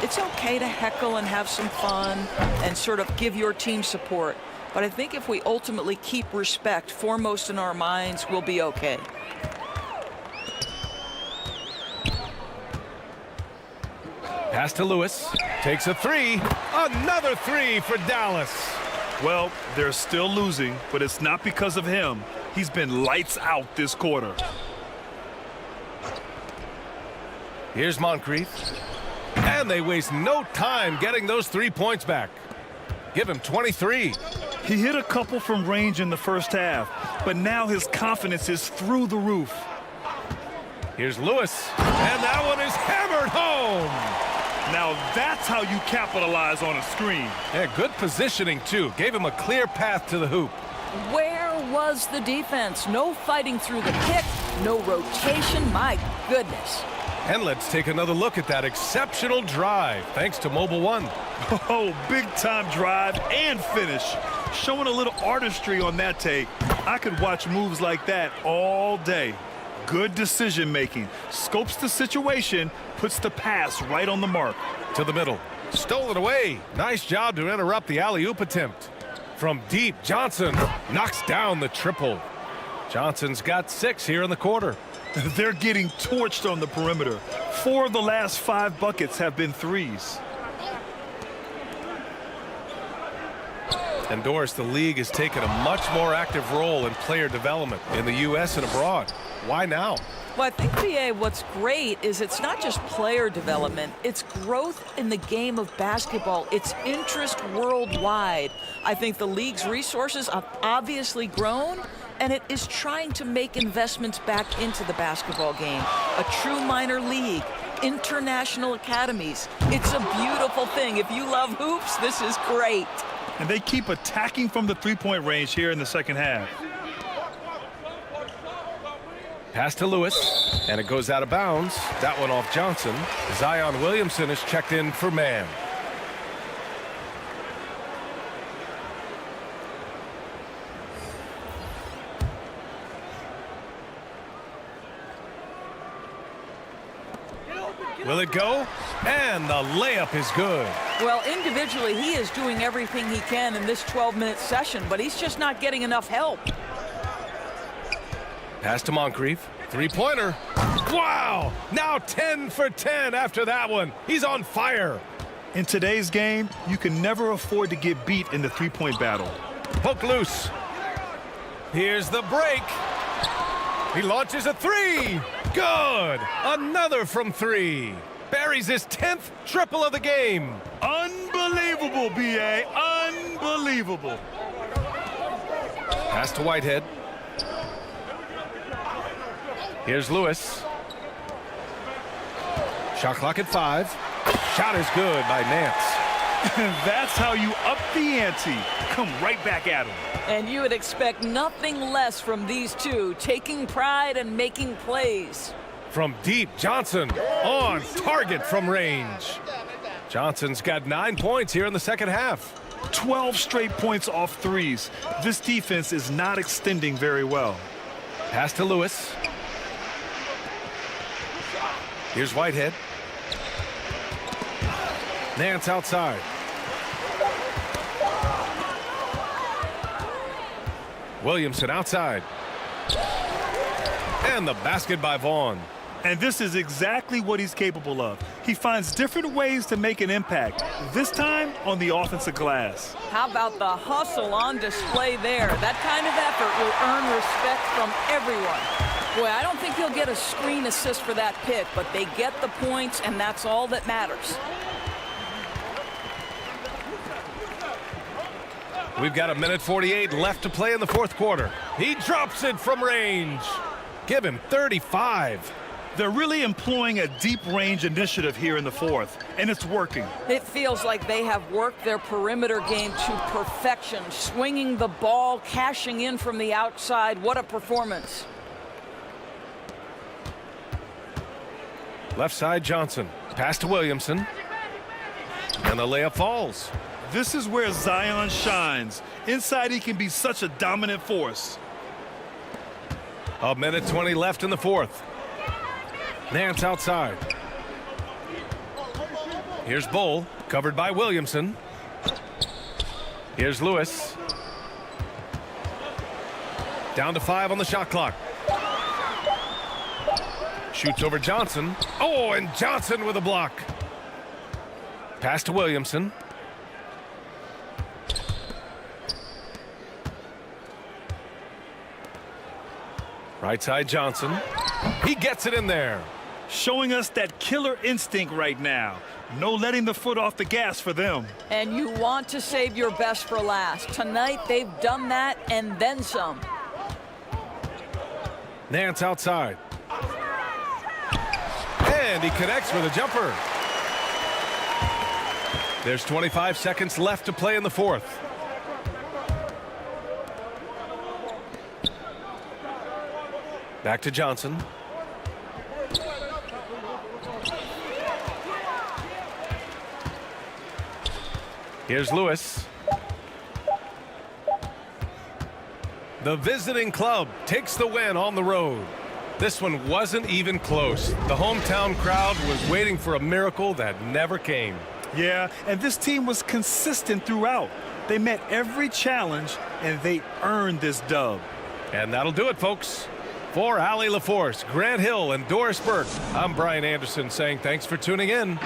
It's okay to heckle and have some fun and sort of give your team support. But I think if we ultimately keep respect foremost in our minds, we'll be okay. Pass to Lewis. Takes a three. Another three for Dallas. Well, they're still losing, but it's not because of him. He's been lights out this quarter. Here's Moncrief. And they waste no time getting those 3 points back. Give him 23. He hit a couple from range in the first half, but now his confidence is through the roof. Here's Lewis. And that one is hammered home. Now that's how you capitalize on a screen. Yeah, good positioning, too. Gave him a clear path to the hoop. Where was the defense? No fighting through the pick, no rotation. My goodness. And let's take another look at that exceptional drive, thanks to Mobile One. Oh, big-time drive and finish. Showing a little artistry on that take. I could watch moves like that all day. Good decision-making. Scopes the situation, puts the pass right on the mark. To the middle. Stolen away. Nice job to interrupt the alley-oop attempt. From deep, Johnson knocks down the triple. Johnson's got 6 here in the quarter. They're getting torched on the perimeter. 4 of the last 5 buckets have been threes. And Doris, the league has taken a much more active role in player development in the U.S. and abroad. Why now? Well, I think, BA, what's great is it's not just player development. It's growth in the game of basketball. It's interest worldwide. I think the league's resources have obviously grown, and it is trying to make investments back into the basketball game. A true minor league, international academies. It's a beautiful thing. If you love hoops, this is great. And they keep attacking from the three-point range here in the second half. Pass to Lewis, and it goes out of bounds. That one off Johnson. Zion Williamson is checked in for Mann. Will it go? And the layup is good. Well, individually, he is doing everything he can in this 12-minute session, but he's just not getting enough help. Pass to Moncrief. Three-pointer. Wow! Now 10 for 10 after that one. He's on fire. In today's game, you can never afford to get beat in the three-point battle. Poke loose. Here's the break. He launches a three. Good. Another from 3. Buries his 10th triple of the game. Unbelievable, B.A. Unbelievable. Pass to Whitehead. Here's Lewis. Shot clock at 5. Shot is good by Nance. That's how you up the ante. Come right back at him. And you would expect nothing less from these two, taking pride and making plays. From deep, Johnson on target from range. Johnson's got 9 points here in the second half. 12 straight points off threes. This defense is not extending very well. Pass to Lewis. Here's Whitehead. Nance outside. Williamson outside. And the basket by Vaughn. And this is exactly what he's capable of. He finds different ways to make an impact, this time on the offensive glass. How about the hustle on display there? That kind of effort will earn respect from everyone. Boy, I don't think he'll get a screen assist for that pick, but they get the points, and that's all that matters. We've got 1:48 left to play in the fourth quarter. He drops it from range. Give him 35. They're really employing a deep range initiative here in the fourth, and it's working. It feels like they have worked their perimeter game to perfection, swinging the ball, cashing in from the outside. What a performance. Left side Johnson. Pass to Williamson. And the layup falls. This is where Zion shines. Inside, he can be such a dominant force. 1:20 left in the fourth. Nance outside. Here's Bull, covered by Williamson. Here's Lewis. Down to 5 on the shot clock. Shoots over Johnson. Oh, and Johnson with a block. Pass to Williamson. Right side Johnson. He gets it in there. Showing us that killer instinct right now. No letting the foot off the gas for them. And you want to save your best for last. Tonight, they've done that and then some. Nance outside. And he connects with a jumper. There's 25 seconds left to play in the fourth. Back to Johnson. Here's Lewis. The visiting club takes the win on the road. This one wasn't even close. The hometown crowd was waiting for a miracle that never came. Yeah, and this team was consistent throughout. They met every challenge, and they earned this dub. And that'll do it, folks. For Allie LaForce, Grant Hill, and Doris Burke, I'm Brian Anderson saying thanks for tuning in.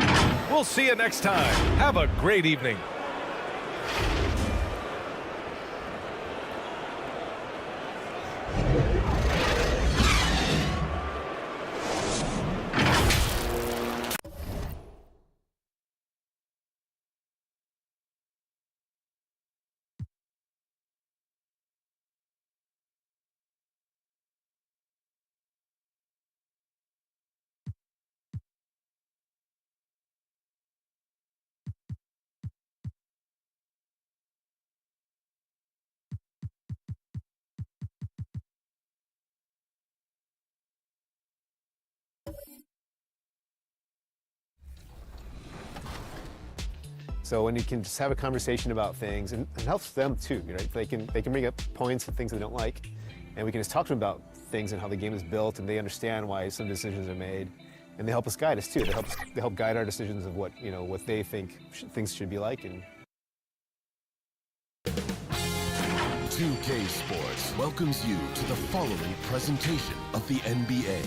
We'll see you next time. Have a great evening. So when you can just have a conversation about things, and it helps them too, right? They can bring up points and things they don't like, and we can just talk to them about things and how the game is built, and they understand why some decisions are made, and they help us guide us too. They help guide our decisions of what what they think things should be like. And 2K Sports welcomes you to the following presentation of the NBA.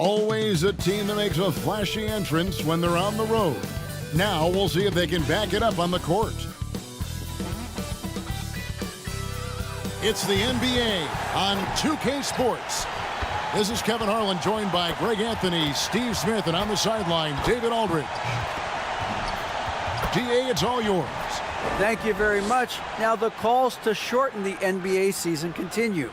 Always a team that makes a flashy entrance when they're on the road. Now we'll see if they can back it up on the court. It's the NBA on 2K Sports. This is Kevin Harlan, joined by Greg Anthony, Steve Smith, and on the sideline, David Aldridge. DA, it's all yours. Thank you very much. Now the calls to shorten the NBA season continue.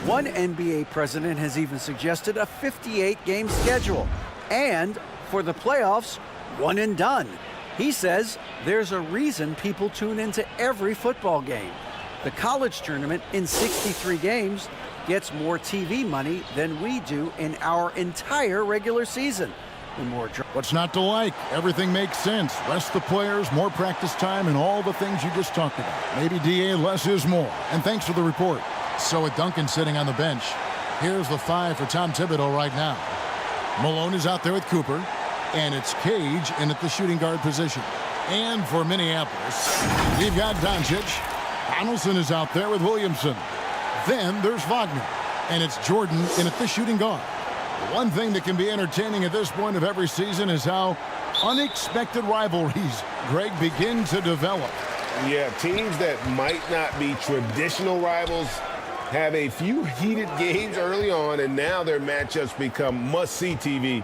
One NBA president has even suggested a 58-game schedule. And for the playoffs, one and done. He says there's a reason people tune into every football game. The college tournament in 63 games gets more TV money than we do in our entire regular season. What's not to like? Everything makes sense. Rest the players, more practice time, and all the things you just talked about. Maybe DA, less is more. And thanks for the report. So with Duncan sitting on the bench, here's the 5 for Tom Thibodeau right now. Malone is out there with Cooper, and it's Cage in at the shooting guard position. And for Minneapolis, we've got Doncic. Donaldson is out there with Williamson. Then there's Wagner, and it's Jordan in at the shooting guard. One thing that can be entertaining at this point of every season is how unexpected rivalries, Greg, begin to develop. Yeah, teams that might not be traditional rivals have a few heated games early on, and now their matchups become must-see TV.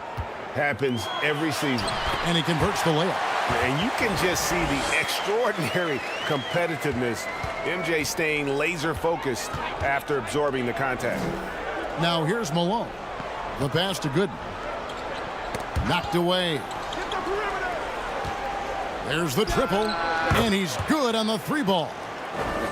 Happens every season. And he converts the layup. And you can just see the extraordinary competitiveness. MJ staying laser-focused after absorbing the contact. Now here's Malone. The pass to Gooden. Knocked away. There's the triple, and he's good on the three ball.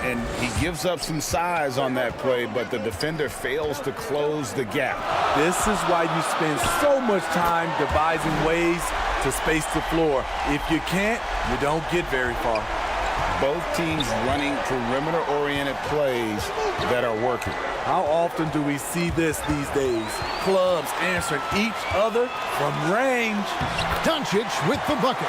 And he gives up some size on that play, but the defender fails to close the gap. This is why you spend so much time devising ways to space the floor. If you can't, you don't get very far. Both teams running perimeter-oriented plays that are working. How often do we see this these days? Clubs answering each other from range. Doncic with the bucket.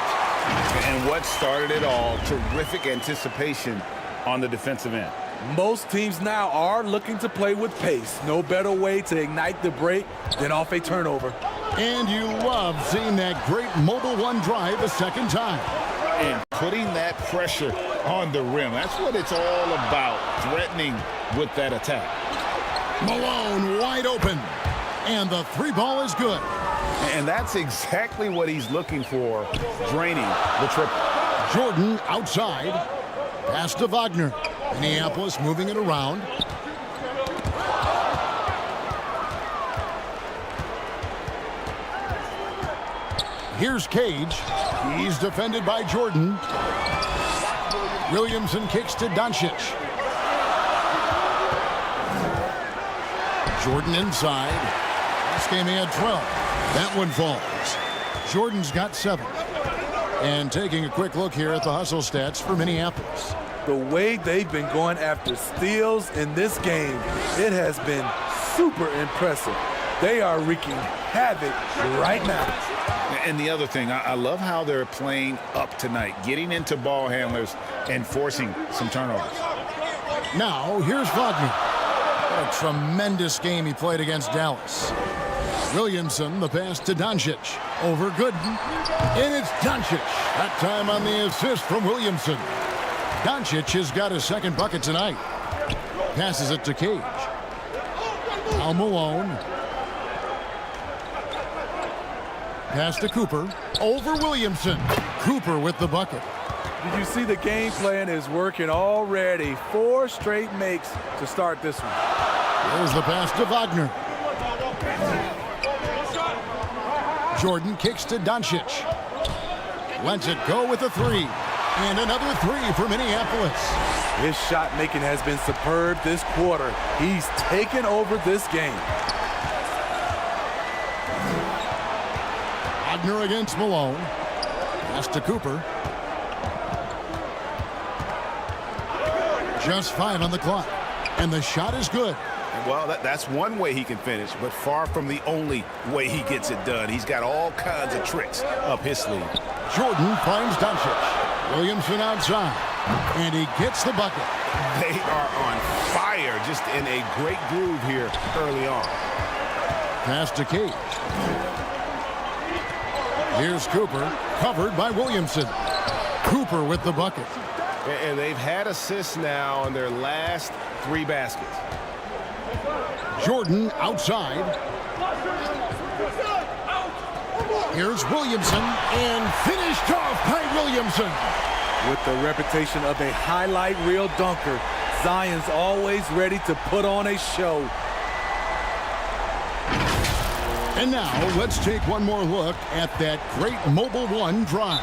And what started it all, terrific anticipation on the defensive end. Most teams now are looking to play with pace. No better way to ignite the break than off a turnover. And you love seeing that great mobile one drive a second time. And putting that pressure on the rim. That's what it's all about, threatening with that attack. Malone wide open. And the three ball is good. And that's exactly what he's looking for, draining the triple. Jordan outside. Pass to Wagner. Minneapolis moving it around. Here's Cage. He's defended by Jordan. Williamson kicks to Doncic. Jordan inside. Last game he had 12. That one falls. Jordan's got 7. And taking a quick look here at the hustle stats for Minneapolis. The way they've been going after steals in this game, it has been super impressive. They are wreaking havoc right now. And the other thing, I love how they're playing up tonight, getting into ball handlers and forcing some turnovers. Now, here's Wagner. What a tremendous game he played against Dallas. Williamson, the pass to Doncic. Over Gooden. And it's Doncic. That time on the assist from Williamson. Doncic has got his second bucket tonight. Passes it to Cage. Now Malone. Pass to Cooper. Over Williamson. Cooper with the bucket. Did you see the game plan is working already? 4 straight makes to start this one. There's the pass to Wagner. Jordan kicks to Doncic. Lets it go with a 3. And another 3 for Minneapolis. His shot making has been superb this quarter. He's taken over this game. Wagner against Malone. Pass to Cooper. Just 5 on the clock. And the shot is good. Well, that's one way he can finish, but far from the only way he gets it done. He's got all kinds of tricks up his sleeve. Jordan finds Doncic. Williamson outside. And he gets the bucket. They are on fire, just in a great groove here early on. Pass to Cage. Here's Cooper, covered by Williamson. Cooper with the bucket. And they've had assists now on their last 3 baskets. Jordan outside. Here's Williamson, and finished off by Williamson. With the reputation of a highlight reel dunker, Zion's always ready to put on a show. And now, let's take one more look at that great Mobile One drive.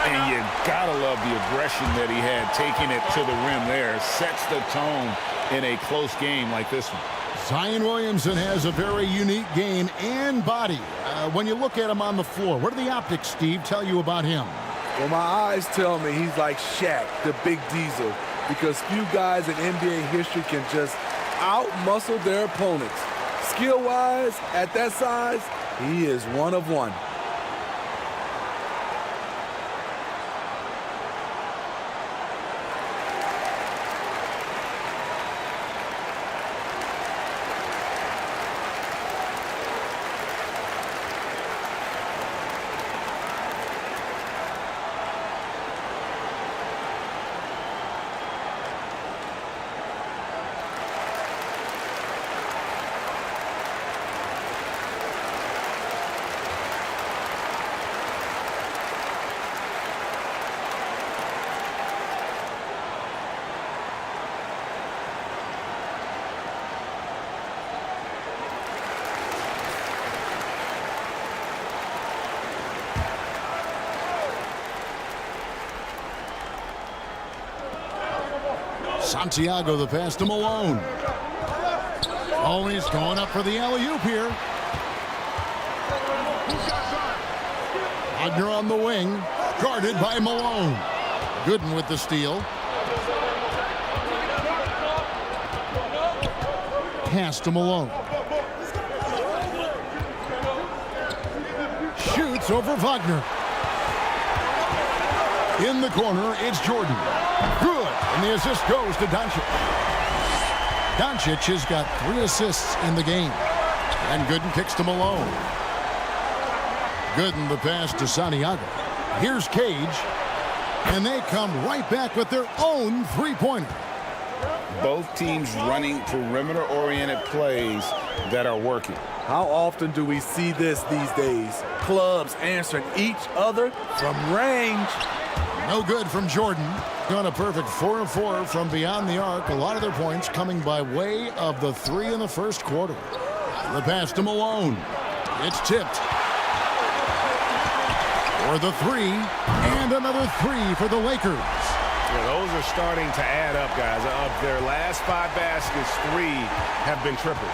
And you gotta love the aggression that he had, taking it to the rim there. Sets the tone in a close game like this one. Zion Williamson has a very unique game and body. When you look at him on the floor, what do the optics, Steve, tell you about him? Well, my eyes tell me he's like Shaq, the big diesel, because few guys in NBA history can just out-muscle their opponents. Skill-wise, at that size, he is one of one. Santiago the pass to Malone. Oh, he's going up for the alley-oop here. Wagner on the wing, guarded by Malone. Gooden with the steal. Pass to Malone. Shoots over Wagner. In the corner, it's Jordan. Good, and the assist goes to Doncic. Doncic has got 3 assists in the game. And Gooden kicks to Malone. Gooden the pass to Santiago. Here's Cage. And they come right back with their own three-pointer. Both teams running perimeter-oriented plays that are working. How often do we see this these days? Clubs answering each other from range. No good from Jordan. Gone a perfect 4 of 4 from beyond the arc. A lot of their points coming by way of the 3 in the first quarter. The pass to Malone. It's tipped. For the 3, and another 3 for the Lakers. Yeah, those are starting to add up, guys. Of their last 5 baskets, 3 have been triples.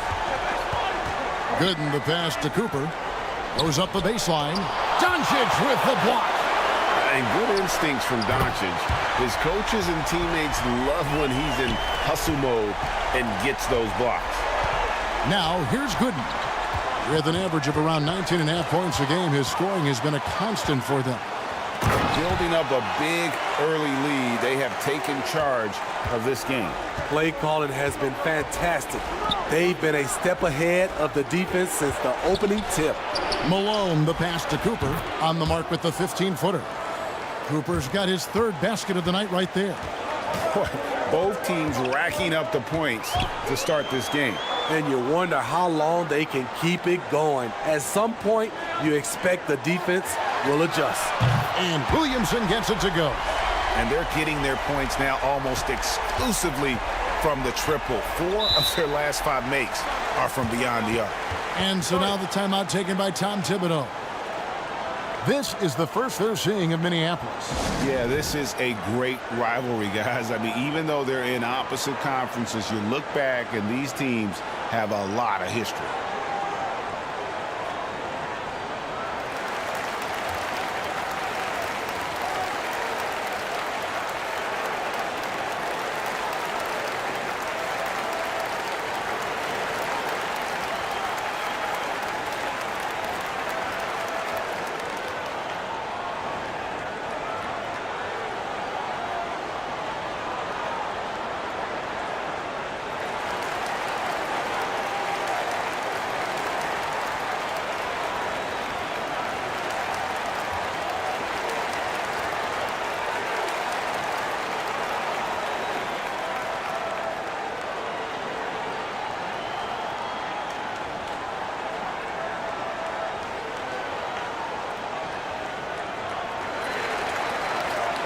Gooden the pass to Cooper. Goes up the baseline. Doncic with the block. And good instincts from Doncic. His coaches and teammates love when he's in hustle mode and gets those blocks. Now, here's Gooden. With an average of around 19.5 points a game, his scoring has been a constant for them. Building up a big early lead, they have taken charge of this game. Play calling has been fantastic. They've been a step ahead of the defense since the opening tip. Malone the pass to Cooper on the mark with the 15-footer. Cooper's got his 3rd basket of the night right there. Both teams racking up the points to start this game. And you wonder how long they can keep it going. At some point, you expect the defense will adjust. And Williamson gets it to go. And they're getting their points now almost exclusively from the triple. 4 of their last 5 makes are from beyond the arc. And so now the timeout taken by Tom Thibodeau. This is the first they're seeing of Minneapolis. Yeah, this is a great rivalry, guys. I mean, even though they're in opposite conferences, you look back and these teams have a lot of history.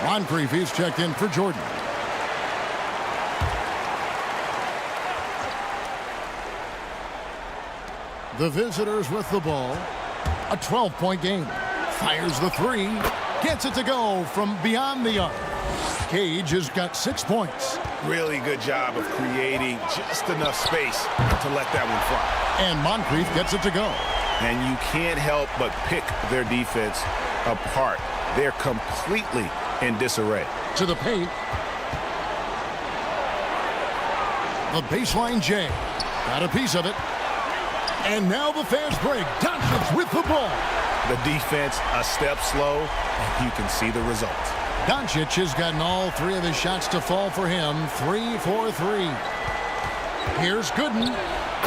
Moncrief, he's checked in for Jordan. The visitors with the ball. A 12-point game. Fires the 3. Gets it to go from beyond the arc. Cage has got 6 points. Really good job of creating just enough space to let that one fly. And Moncrief gets it to go. And you can't help but pick their defense apart. They're completely in disarray. To the paint. The baseline J. Got a piece of it. And now the fast break. Doncic with the ball. The defense a step slow, and you can see the results. Doncic has gotten all 3 of his shots to fall for him. 3 for 3. Here's Gooden.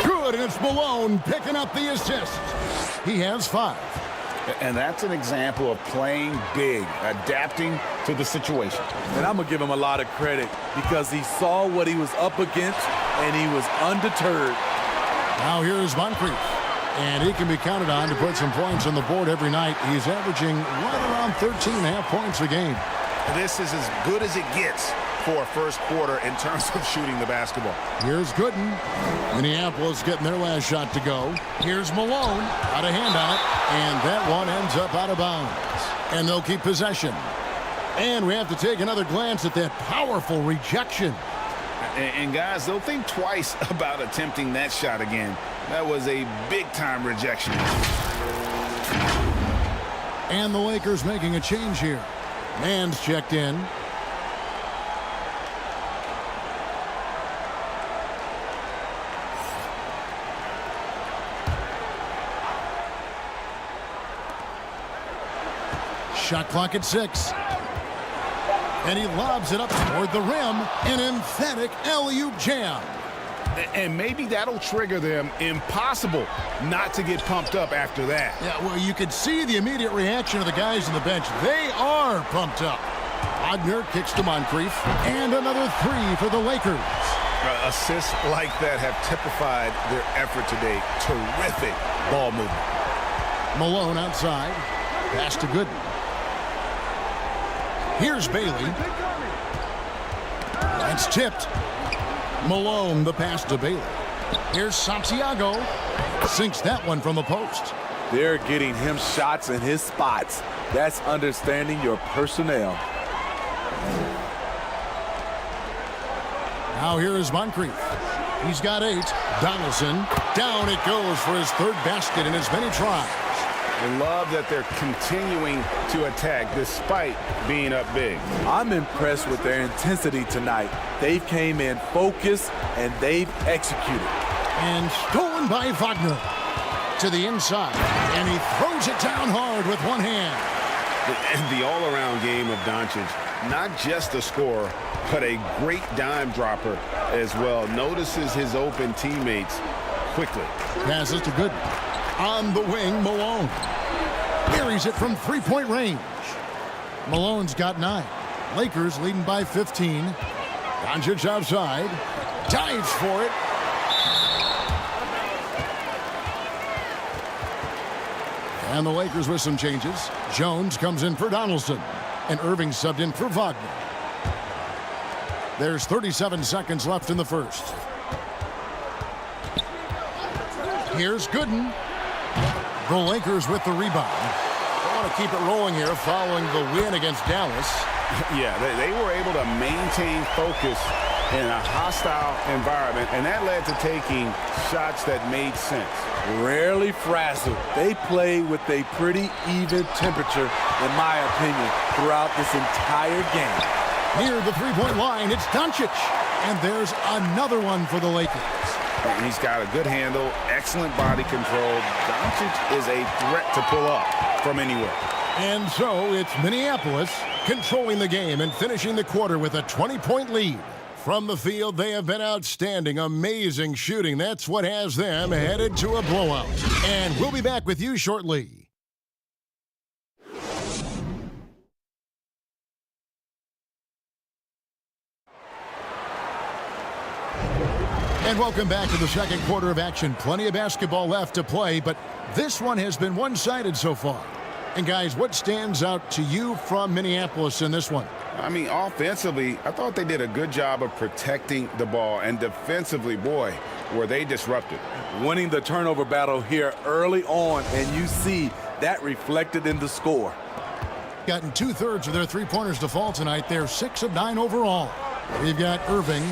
Good, and it's Malone picking up the assist. He has 5. And that's an example of playing big, adapting to the situation. And I'm going to give him a lot of credit because he saw what he was up against, and he was undeterred. Now here's Moncrief. And he can be counted on to put some points on the board every night. He's averaging right around 13.5 points a game. This is as good as it gets for a first quarter in terms of shooting the basketball. Here's Gooden. Minneapolis getting their last shot to go. Here's Malone. Got a hand on it. And that one ends up out of bounds. And they'll keep possession. And we have to take another glance at that powerful rejection. And guys, they'll think twice about attempting that shot again. That was a big-time rejection. And the Lakers making a change here. Mann's checked in. Shot clock at 6. And he lobs it up toward the rim. An emphatic alley-oop jam. And maybe that'll trigger them. Impossible not to get pumped up after that. Yeah, well, you could see the immediate reaction of the guys on the bench. They are pumped up. Wagner kicks to Moncrief. And another 3 for the Lakers. Assists like that have typified their effort today. Terrific ball movement. Malone outside. Pass to Gooden. Here's Bailey. That's tipped. Malone, the pass to Bailey. Here's Santiago. Sinks that one from the post. They're getting him shots in his spots. That's understanding your personnel. Now here is Moncrief. He's got 8. Donaldson. Down it goes for his 3rd basket in as many tries. I love that they're continuing to attack despite being up big. I'm impressed with their intensity tonight. They've came in focused and they've executed. And stolen by Wagner. To the inside. And he throws it down hard with one hand. And the all-around game of Doncic, not just a scorer, but a great dime dropper as well. Notices his open teammates quickly. Passes to Gooden. On the wing, Malone. Carries it from 3-point range. Malone's got 9. Lakers leading by 15. Doncic outside. Dives for it. And the Lakers with some changes. Jones comes in for Donaldson. And Irving subbed in for Wagner. There's 37 seconds left in the first. Here's Gooden. The Lakers with the rebound. They want to keep it rolling here following the win against Dallas. Yeah, they were able to maintain focus in a hostile environment, and that led to taking shots that made sense. Rarely frazzled. They play with a pretty even temperature, in my opinion, throughout this entire game. Near the 3-point line, it's Doncic. And there's another one for the Lakers. He's got a good handle, excellent body control. Doncic is a threat to pull up from anywhere. And so it's Minneapolis controlling the game and finishing the quarter with a 20-point lead. From the field, they have been outstanding, amazing shooting. That's what has them headed to a blowout. And we'll be back with you shortly. And welcome back to the second quarter of action. Plenty of basketball left to play, but this one has been one-sided so far. And guys, what stands out to you from Minneapolis in this one? I mean, offensively, I thought they did a good job of protecting the ball. And defensively, boy, were they disrupted. Winning the turnover battle here early on, and you see that reflected in the score. Gotten 2/3 of their three-pointers to fall tonight. They're 6 of 9 overall. We've got Irving.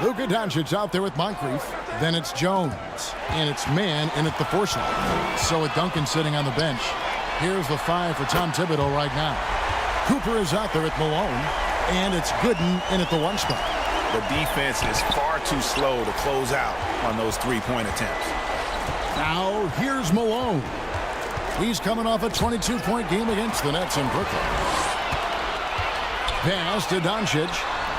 Luka Doncic out there with Moncrief. Then it's Jones. And it's Mann in at the 4 slot. So with Duncan sitting on the bench. Here's the 5 for Tom Thibodeau right now. Cooper is out there at Malone. And it's Gooden in at the 1 spot. The defense is far too slow to close out on those three-point attempts. Now here's Malone. He's coming off a 22-point game against the Nets in Brooklyn. Pass to Doncic.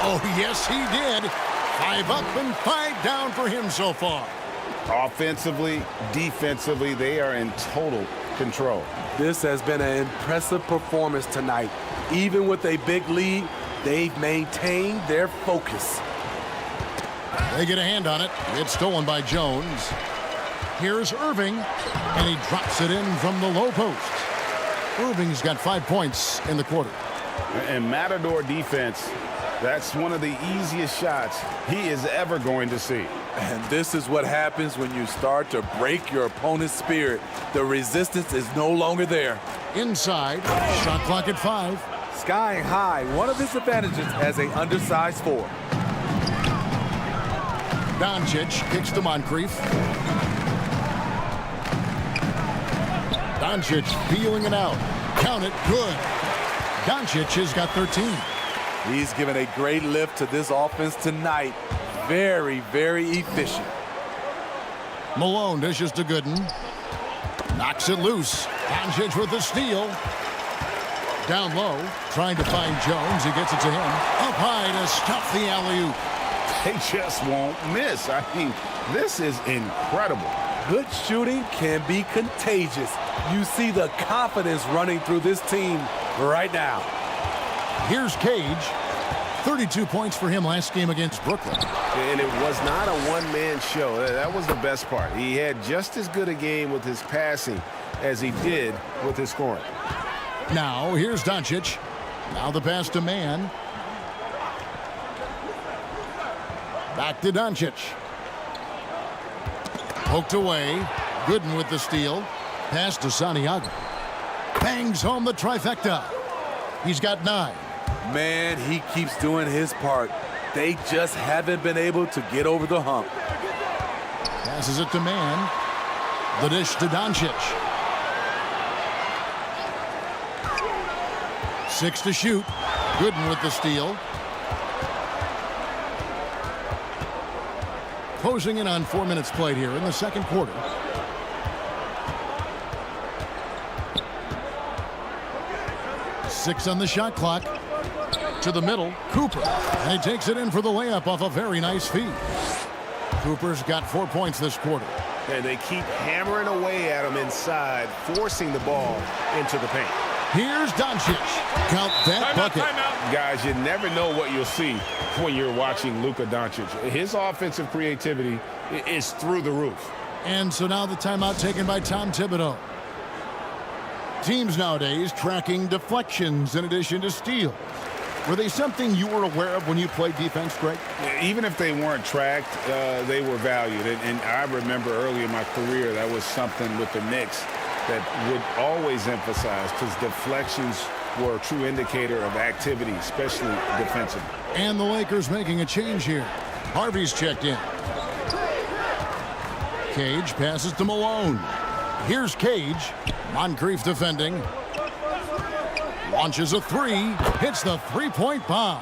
Oh, yes, he did. 5 up and 5 down for him so far. Offensively, defensively, they are in total control. This has been an impressive performance tonight. Even with a big lead, they've maintained their focus. They get a hand on it. It's stolen by Jones. Here's Irving, and he drops it in from the low post. Irving's got 5 points in the quarter. And Matador defense, that's one of the easiest shots he is ever going to see. And this is what happens when you start to break your opponent's spirit. The resistance is no longer there. Inside, shot clock at 5. Skying high, one of his advantages as an undersized 4. Doncic kicks to Moncrief. Doncic feeling it out. Count it, good. Doncic has got 13. He's given a great lift to this offense tonight. Very, very efficient. Malone dishes to Gooden. Knocks it loose. Doncic with the steal. Down low, trying to find Jones. He gets it to him. Up high to stop the alley-oop. They just won't miss. I mean, this is incredible. Good shooting can be contagious. You see the confidence running through this team right now. Here's Cage. 32 points for him last game against Brooklyn. And it was not a one-man show. That was the best part. He had just as good a game with his passing as he did with his scoring. Now, here's Doncic. Now the pass to Mann. Back to Doncic. Poked away. Gooden with the steal. Pass to Santiago. Bangs home the trifecta. He's got 9. Man, he keeps doing his part. They just haven't been able to get over the hump. Passes it to Mann. The dish to Doncic. 6 to shoot. Gooden with the steal. Closing in on 4 minutes played here in the second quarter. Six on the shot clock. To the middle, Cooper. And he takes it in for the layup off a very nice feed. Cooper's got 4 points this quarter. And they keep hammering away at him inside, forcing the ball into the paint. Here's Doncic. Count that bucket. Guys, you never know what you'll see when you're watching Luka Doncic. His offensive creativity is through the roof. And so now the timeout taken by Tom Thibodeau. Teams nowadays tracking deflections in addition to steals. Were they something you were aware of when you played defense, Greg? Even if they weren't tracked, they were valued. And I remember early in my career, that was something with the Knicks that would always emphasize, because deflections were a true indicator of activity, especially defensively. And the Lakers making a change here. Harvey's checked in. Cage passes to Malone. Here's Cage. Moncrief defending. Launches a 3. Hits the three-point bomb.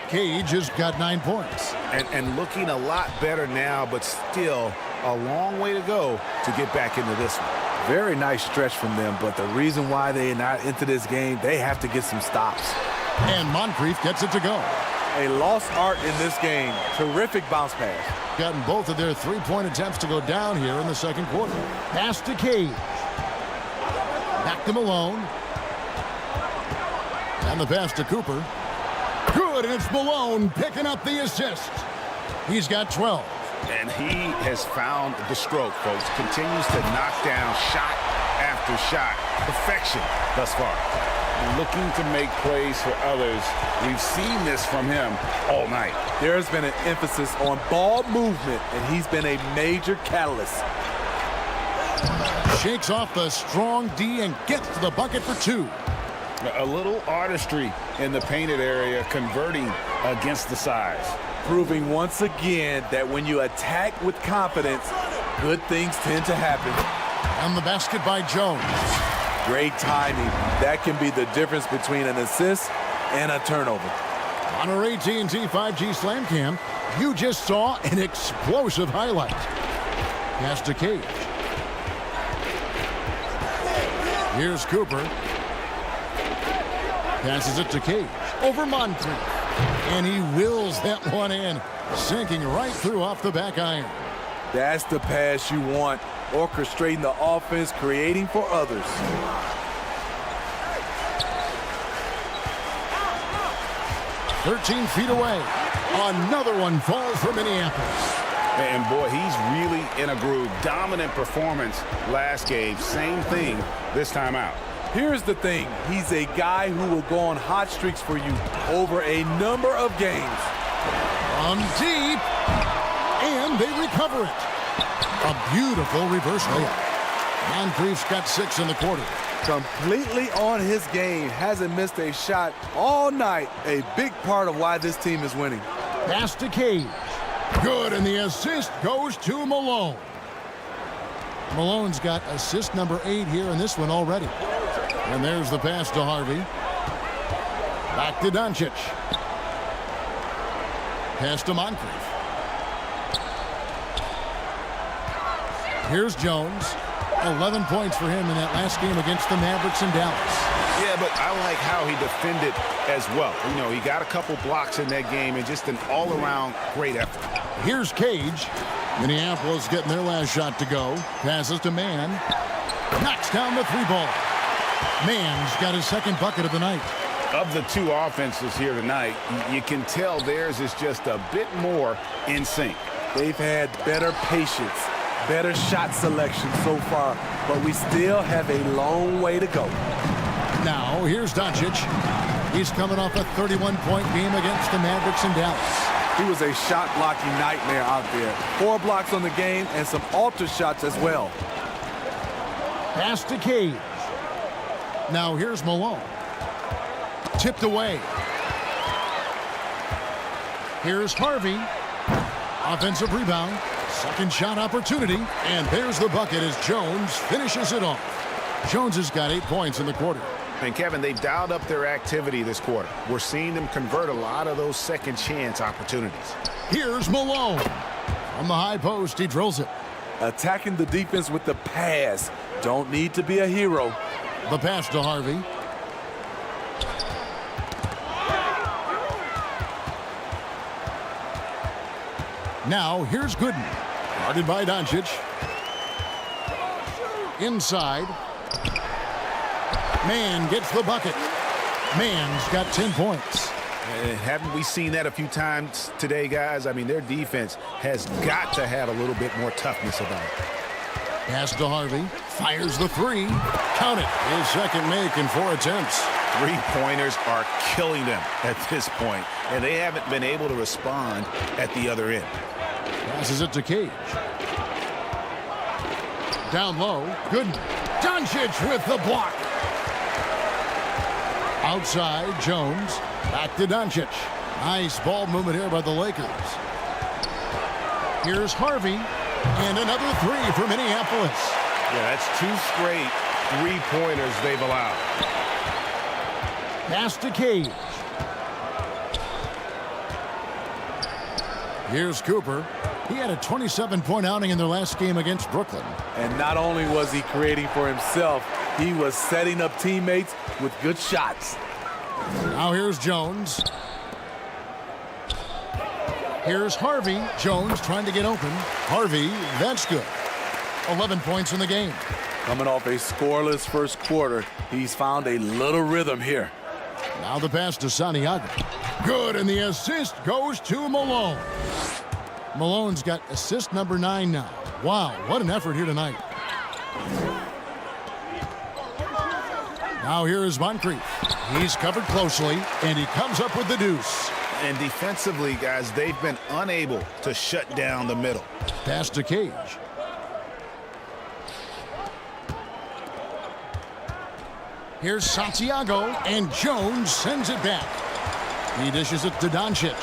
Cage has got 9 points. And looking a lot better now, but still a long way to go to get back into this one. Very nice stretch from them, but the reason why they're not into this game, they have to get some stops. And Moncrief gets it to go. A lost art in this game. Terrific bounce pass. Gotten both of their three-point attempts to go down here in the second quarter. Pass to Cage. Back to Malone. And the pass to Cooper. Good, and it's Malone picking up the assist. He's got 12. And he has found the stroke, folks. Continues to knock down shot after shot. Perfection thus far. Looking to make plays for others. We've seen this from him all night. There's been an emphasis on ball movement, and he's been a major catalyst. Shakes off the strong D and gets to the bucket for 2. A little artistry in the painted area, converting against the size. Proving once again that when you attack with confidence, good things tend to happen. And the basket by Jones. Great timing. That can be the difference between an assist and a turnover. On our AT&T 5G Slam Cam, you just saw an explosive highlight. Pass to Cage. Here's Cooper. Passes it to Cage. Over Moncrief. And he wills that one in, sinking right through off the back iron. That's the pass you want. Orchestrating the offense, creating for others. "13 feet away. Another one falls for Minneapolis. And boy, he's really in a groove. Dominant performance last game. Same thing this time out. Here's the thing. He's a guy who will go on hot streaks for you over a number of games. From deep. And they recover it. A beautiful reverse layup. Moncrief's got 6 in the quarter. Completely on his game. Hasn't missed a shot all night. A big part of why this team is winning. Pass to Cage. Good, and the assist goes to Malone. Malone's got assist number 8 here in this one already. And there's the pass to Harvey. Back to Doncic. Pass to Moncrief. Here's Jones. 11 points for him in that last game against the Mavericks in Dallas. Yeah, but I like how he defended as well. You know, he got a couple blocks in that game and just an all-around great effort. Here's Cage. Minneapolis getting their last shot to go. Passes to Mann. Knocks down the 3-ball. Mann's got his second bucket of the night. Of the two offenses here tonight, you can tell theirs is just a bit more in sync. They've had better patience, better shot selection so far, but we still have a long way to go. Now, here's Doncic. He's coming off a 31-point game against the Mavericks in Dallas. He was a shot-blocking nightmare out there. 4 blocks on the game and some alter shots as well. Pass to Cage. Now, here's Malone. Tipped away. Here's Harvey. Offensive rebound. Second shot opportunity. And there's the bucket as Jones finishes it off. Jones has got 8 points in the quarter. And Kevin, they've dialed up their activity this quarter. We're seeing them convert a lot of those second chance opportunities. Here's Malone. From the high post, he drills it. Attacking the defense with the pass. Don't need to be a hero. The pass to Harvey. Now, here's Gooden. Guarded by Doncic. Inside. Mann gets the bucket. Mann's got 10 points. Haven't we seen that a few times today, guys? I mean, their defense has got to have a little bit more toughness about it. Pass to Harvey. Fires the 3. Count it. His second make in 4 attempts. 3-pointers are killing them at this point, and they haven't been able to respond at the other end. Passes it to Cage. Down low. Gooden. Doncic with the block. Outside, Jones. Back to Doncic. Nice ball movement here by the Lakers. Here's Harvey. And another 3 for Minneapolis. Yeah, that's 2 straight 3-pointers they've allowed. Pass to Cage. Here's Cooper. He had a 27-point outing in their last game against Brooklyn. And not only was he creating for himself, he was setting up teammates with good shots. Now here's Jones. Here's Harvey. Jones trying to get open. Harvey, that's good. 11 points in the game. Coming off a scoreless first quarter, he's found a little rhythm here. Now the pass to Santiago. Good, and the assist goes to Malone. Malone's got assist number 9 now. Wow, what an effort here tonight. Now here is Moncrief. He's covered closely, and he comes up with the deuce. And defensively, guys, they've been unable to shut down the middle. Pass to Cage. Here's Santiago, and Jones sends it back. He dishes it to Doncic.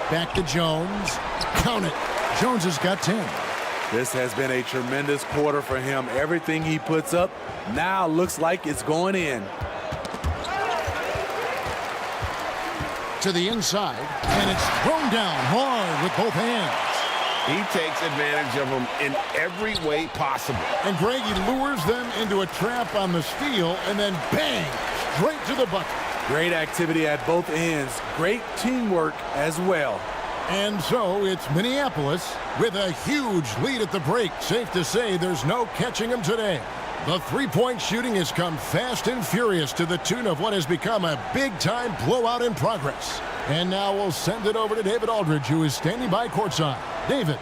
Back to Jones. Count it. Jones has got 10. This has been a tremendous quarter for him. Everything he puts up now looks like it's going in. To the inside, and it's thrown down hard with both hands. He takes advantage of them in every way possible. And Greg, he lures them into a trap on the steal, and then bang, straight to the bucket. Great activity at both ends. Great teamwork as well. And so it's Minneapolis with a huge lead at the break. Safe to say there's no catching them today. The three-point shooting has come fast and furious to the tune of what has become a big-time blowout in progress. And now we'll send it over to David Aldridge, who is standing by courtside. David.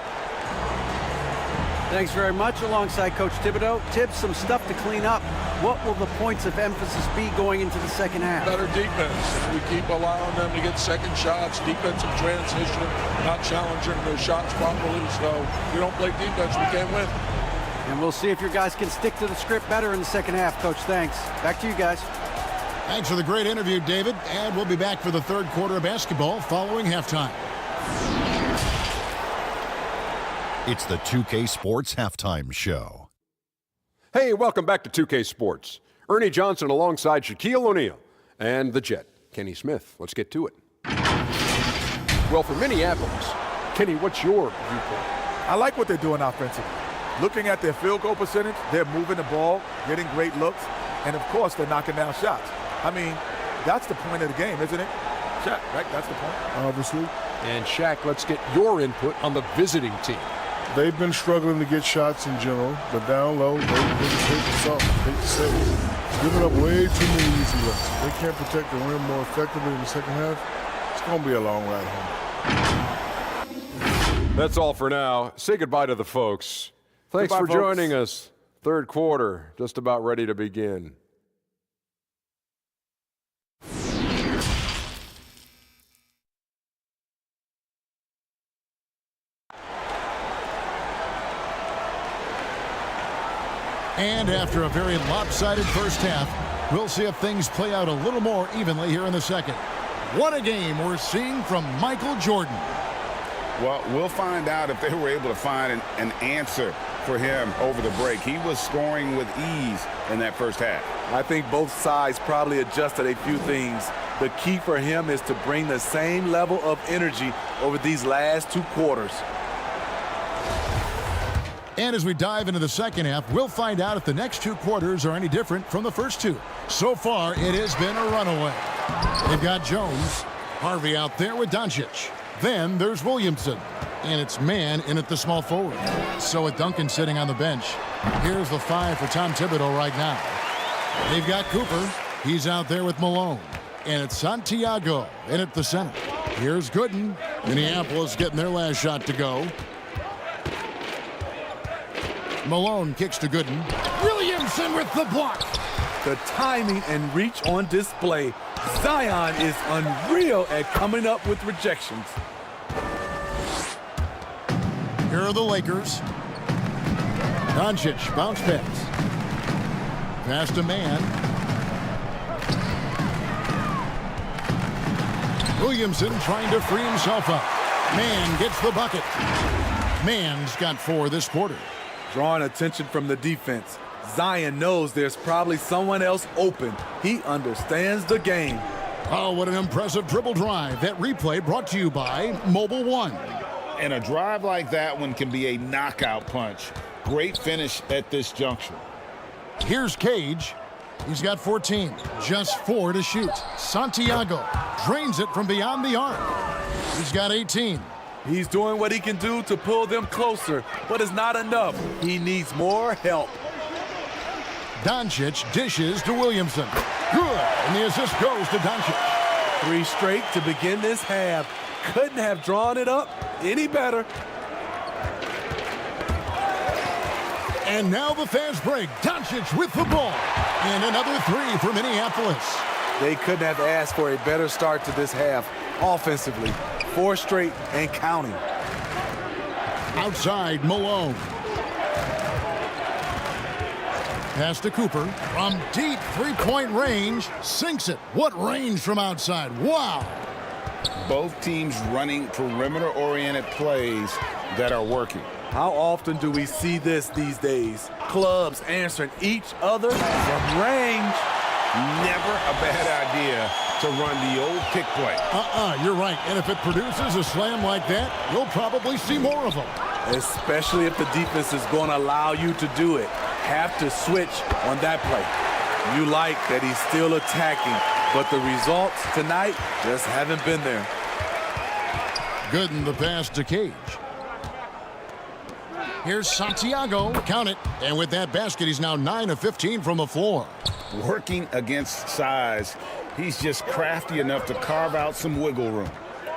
Thanks very much. Alongside Coach Thibodeau. Tibbs, some stuff to clean up. What will the points of emphasis be going into the second half? Better defense. We keep allowing them to get second shots, defensive transition, not challenging their shots properly. So if we don't play defense, we can't win. And we'll see if your guys can stick to the script better in the second half, Coach. Thanks. Back to you guys. Thanks for the great interview, David. And we'll be back for the third quarter of basketball following halftime. It's the 2K Sports Halftime Show. Hey, welcome back to 2K Sports. Ernie Johnson alongside Shaquille O'Neal and the Jet, Kenny Smith. Let's get to it. Well, for Minneapolis, Kenny, what's your viewpoint? I like what they're doing offensively. Looking at their field goal percentage, they're moving the ball, getting great looks, and of course they're knocking down shots. I mean, that's the point of the game, isn't it? Shaq, right? That's the point. Obviously. And Shaq, let's get your input on the visiting team. They've been struggling to get shots in general, but down low, they just hit the salt. Hate to say it. Giving up way too many easy looks. They can't protect the rim more effectively in the second half. It's going to be a long ride home. That's all for now. Say goodbye to the folks. Thanks Goodbye, for folks. joining us. Third quarter, just about ready to begin. And after a very lopsided first half, we'll see if things play out a little more evenly here in the second. What a game we're seeing from Michael Jordan. Well, we'll find out if they were able to find an answer for him over the break. He was scoring with ease in that first half. I think both sides probably adjusted a few things. The key for him is to bring the same level of energy over these last two quarters. And as we dive into the second half, we'll find out if the next two quarters are any different from the first two. So far, it has been a runaway. They've got Jones, Harvey out there with Doncic. Then there's Williamson, and it's man in at the small forward. So with Duncan sitting on the bench, here's the 5 for Tom Thibodeau right now. They've got Cooper. He's out there with Malone. And it's Santiago in at the center. Here's Gooden. Minneapolis getting their last shot to go. Malone kicks to Gooden. Williamson with the block. The timing and reach on display. Zion is unreal at coming up with rejections. Here are the Lakers. Doncic bounce pass. Pass to man. Williamson trying to free himself up. Man gets the bucket. Man's got 4 this quarter. Drawing attention from the defense. Zion knows there's probably someone else open. He understands the game. Oh, what an impressive dribble drive. That replay brought to you by Mobile One. And a drive like that one can be a knockout punch. Great finish at this juncture. Here's Cage. He's got 14. Just 4 to shoot. Santiago drains it from beyond the arc. He's got 18. He's doing what he can do to pull them closer, but it's not enough. He needs more help. Doncic dishes to Williamson. Good, and the assist goes to Doncic. 3 straight to begin this half. Couldn't have drawn it up any better. And now the fast break. Doncic with the ball. And another 3 for Minneapolis. They couldn't have asked for a better start to this half offensively. 4 straight and counting. Outside, Malone. Pass to Cooper. From deep three-point range. Sinks it. What range from outside? Wow. Both teams running perimeter-oriented plays that are working. How often do we see this these days? Clubs answering each other from range. Never a bad idea to run the old pick play. You're right. And if it produces a slam like that, you'll probably see more of them. Especially if the defense is going to allow you to do it. Have to switch on that play. You like that he's still attacking, but the results tonight just haven't been there. Gooden the pass to Cage. Here's Santiago. Count it. And with that basket, he's now 9 of 15 from the floor. Working against size, he's just crafty enough to carve out some wiggle room.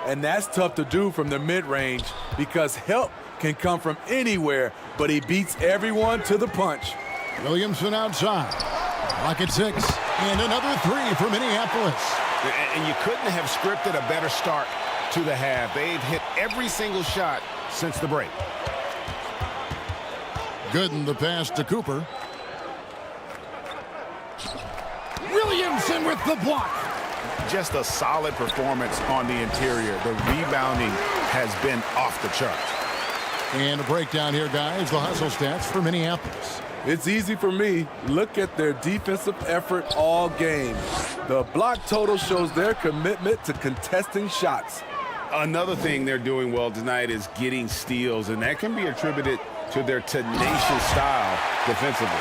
And that's tough to do from the mid-range because help can come from anywhere, but he beats everyone to the punch. Williamson outside. Clock at 6. And another 3 for Minneapolis. And you couldn't have scripted a better start to the half. They've hit every single shot since the break. Gooden the pass to Cooper. Williamson with the block. Just a solid performance on the interior. The rebounding has been off the charts. And a breakdown here, guys. The hustle stats for Minneapolis. It's easy for me. Look at their defensive effort all game. The block total shows their commitment to contesting shots. Another thing they're doing well tonight is getting steals, and that can be attributed to their tenacious style defensively.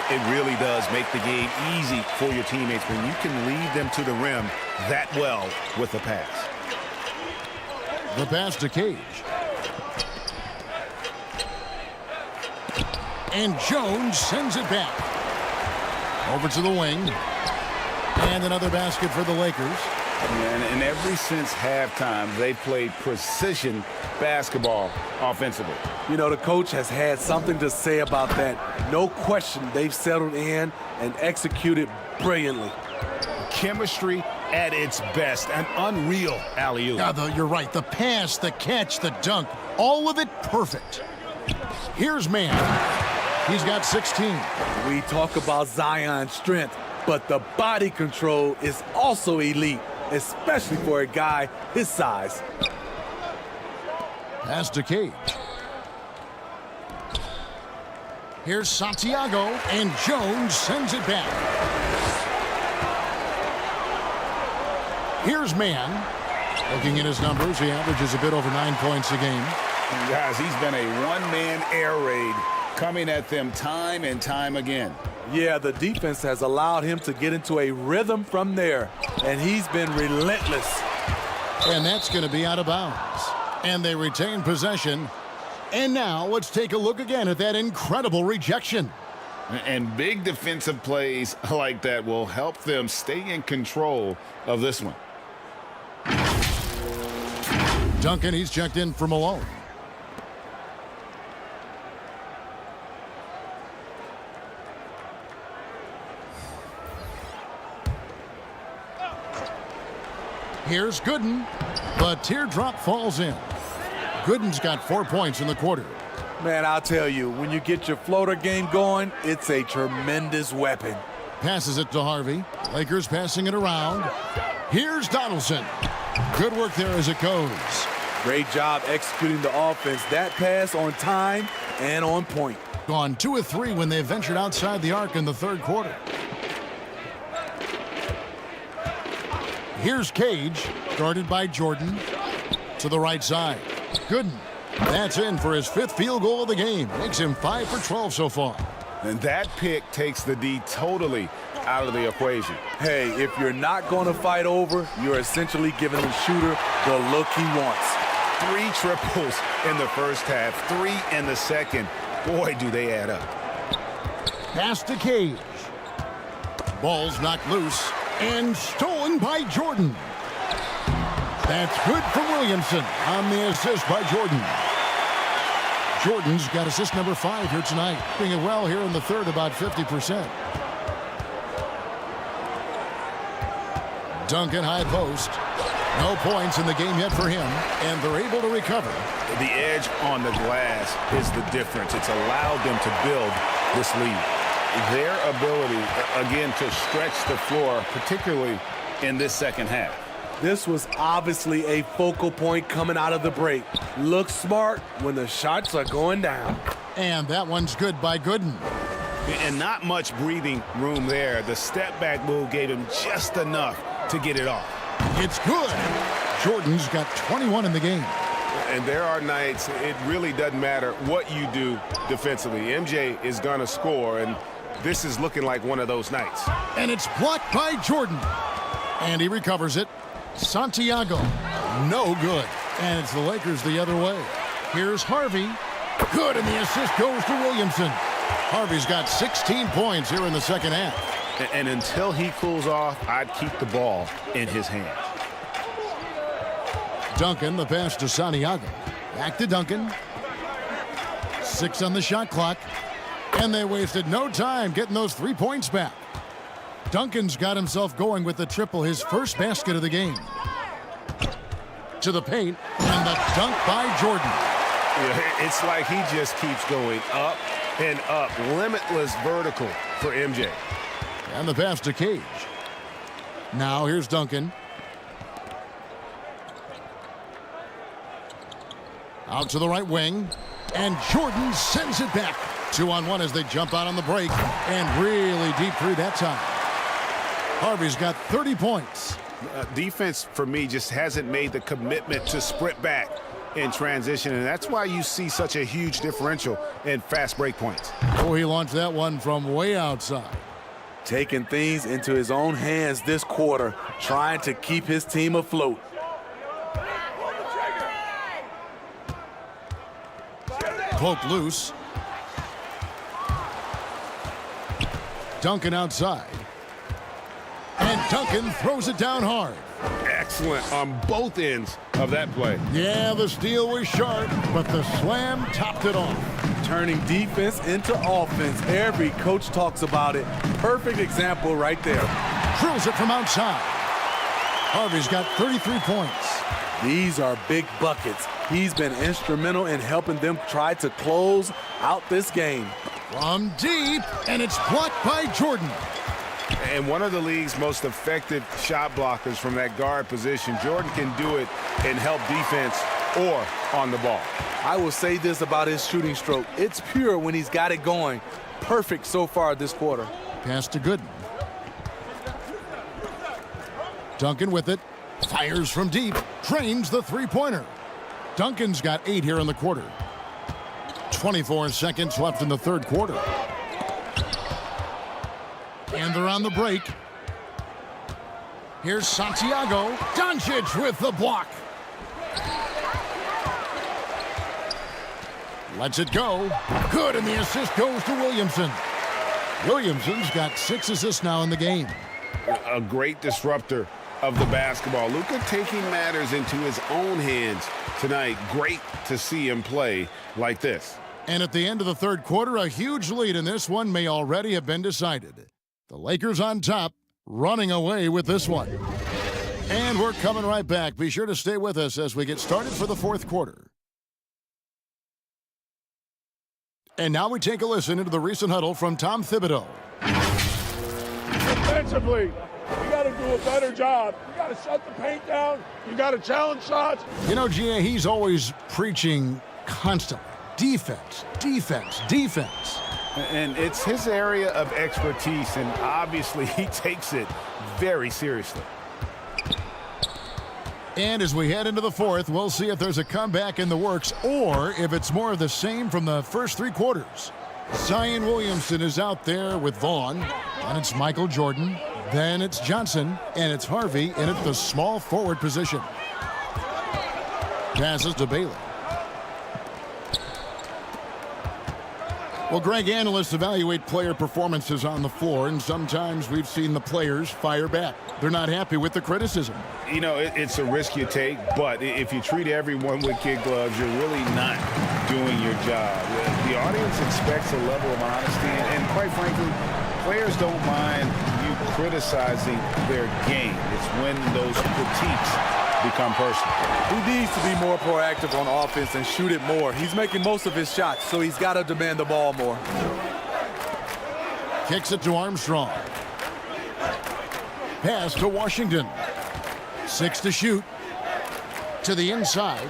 It really does make the game easy for your teammates when you can lead them to the rim that well with the pass. The pass to Cage. And Jones sends it back. Over to the wing. And another basket for the Lakers. And ever since halftime, they played precision basketball offensively. You know, the coach has had something to say about that. No question, they've settled in and executed brilliantly. Chemistry at its best. An unreal alley-oop. Yeah, you're right. The pass, the catch, the dunk, all of it perfect. Here's Mann. He's got 16. We talk about Zion's strength, but the body control is also elite, especially for a guy his size. Pass to Cage. Here's Santiago, and Jones sends it back. Here's Mann. Looking at his numbers, he averages a bit over 9 points a game. And guys, he's been a one-man air raid coming at them time and time again. Yeah, the defense has allowed him to get into a rhythm from there, and he's been relentless. And that's going to be out of bounds. And they retain possession. And now let's take a look again at that incredible rejection. And big defensive plays like that will help them stay in control of this one. Duncan, he's checked in for Malone. Here's Gooden. The teardrop falls in. Gooden's got 4 points in the quarter. Man, I'll tell you, when you get your floater game going, it's a tremendous weapon. Passes it to Harvey. Lakers passing it around. Here's Donaldson. Good work there as it goes. Great job executing the offense. That pass on time and on point. Gone 2 of 3 when they ventured outside the arc in the third quarter. Here's Cage, guarded by Jordan. To the right side. Gooden. That's in for his 5th field goal of the game. Makes him 5 for 12 so far. And that pick takes the D totally out of the equation. Hey, if you're not going to fight over, you're essentially giving the shooter the look he wants. 3 triples in the first half, 3 in the second. Boy, do they add up. Pass to Cage. Ball's knocked loose and stolen by Jordan. That's good from Williamson on the assist by Jordan. Jordan's got assist number 5 here tonight. Doing it well here in the third, about 50%. Duncan high post. No points in the game yet for him, and they're able to recover. The edge on the glass is the difference. It's allowed them to build this lead. Their ability, again, to stretch the floor, particularly in this second half. This was obviously a focal point coming out of the break. Look smart when the shots are going down. And that one's good by Gooden. And not much breathing room there. The step-back move gave him just enough to get it off. It's good. Jordan's got 21 in the game. And there are nights it really doesn't matter what you do defensively. MJ is going to score, and this is looking like one of those nights. And it's blocked by Jordan. And he recovers it. Santiago, no good. And it's the Lakers the other way. Here's Harvey. Good, and the assist goes to Williamson. Harvey's got 16 points here in the second half. And until he cools off, I'd keep the ball in his hands. Duncan, the pass to Santiago. Back to Duncan. 6 on the shot clock. And they wasted no time getting those 3 points back. Duncan's got himself going with the triple, his first basket of the game. To the paint, and the dunk by Jordan. Yeah, it's like he just keeps going up and up. Limitless vertical for MJ. And the pass to Cage. Now here's Duncan. Out to the right wing. And Jordan sends it back. 2-on-1 as they jump out on the break. And really deep three that time. Harvey's got 30 points. Defense, for me, just hasn't made the commitment to sprint back in transition, and that's why you see such a huge differential in fast break points. Oh, he launched that one from way outside. Taking things into his own hands this quarter, trying to keep his team afloat. Poke loose. Duncan outside. And Duncan throws it down hard. Excellent on both ends of that play. Yeah, the steal was sharp, but the slam topped it off. Turning defense into offense. Every coach talks about it. Perfect example right there. Drills it from outside. Harvey's got 33 points. These are big buckets. He's been instrumental in helping them try to close out this game. From deep, and it's blocked by Jordan. And one of the league's most effective shot blockers from that guard position. Jordan can do it and help defense or on the ball. I will say this about his shooting stroke. It's pure when he's got it going. Perfect so far this quarter. Pass to Gooden. Duncan with it. Fires from deep. Drains the three-pointer. Duncan's got 8 here in the quarter. 24 seconds left in the third quarter. And they're on the break. Here's Santiago. Doncic with the block. Lets it go. Good, and the assist goes to Williamson. Williamson's got 6 assists now in the game. A great disruptor of the basketball. Luka taking matters into his own hands tonight. Great to see him play like this. And at the end of the third quarter, a huge lead in this one may already have been decided. The Lakers on top, running away with this one. And we're coming right back. Be sure to stay with us as we get started for the fourth quarter. And now we take a listen into the recent huddle from Tom Thibodeau. Defensively, you got to do a better job. You got to shut the paint down. You got to challenge shots. You know, GA, he's always preaching constantly. Defense, defense, defense. And it's his area of expertise, and obviously he takes it very seriously. And as we head into the fourth, we'll see if there's a comeback in the works or if it's more of the same from the first 3 quarters. Zion Williamson is out there with Vaughn, and it's Michael Jordan, then it's Johnson, and it's Harvey in at the small forward position. Passes to Bailey. Well, Greg, analysts evaluate player performances on the floor, and sometimes we've seen the players fire back. They're not happy with the criticism. You know, it's a risk you take, but if you treat everyone with kid gloves, you're really not doing your job. The audience expects a level of honesty, and quite frankly, players don't mind you criticizing their game. It's when those critiques become personal. He needs to be more proactive on offense and shoot it more. He's making most of his shots, so he's got to demand the ball more. Kicks it to Armstrong. Pass to Washington. 6 to shoot. To the inside.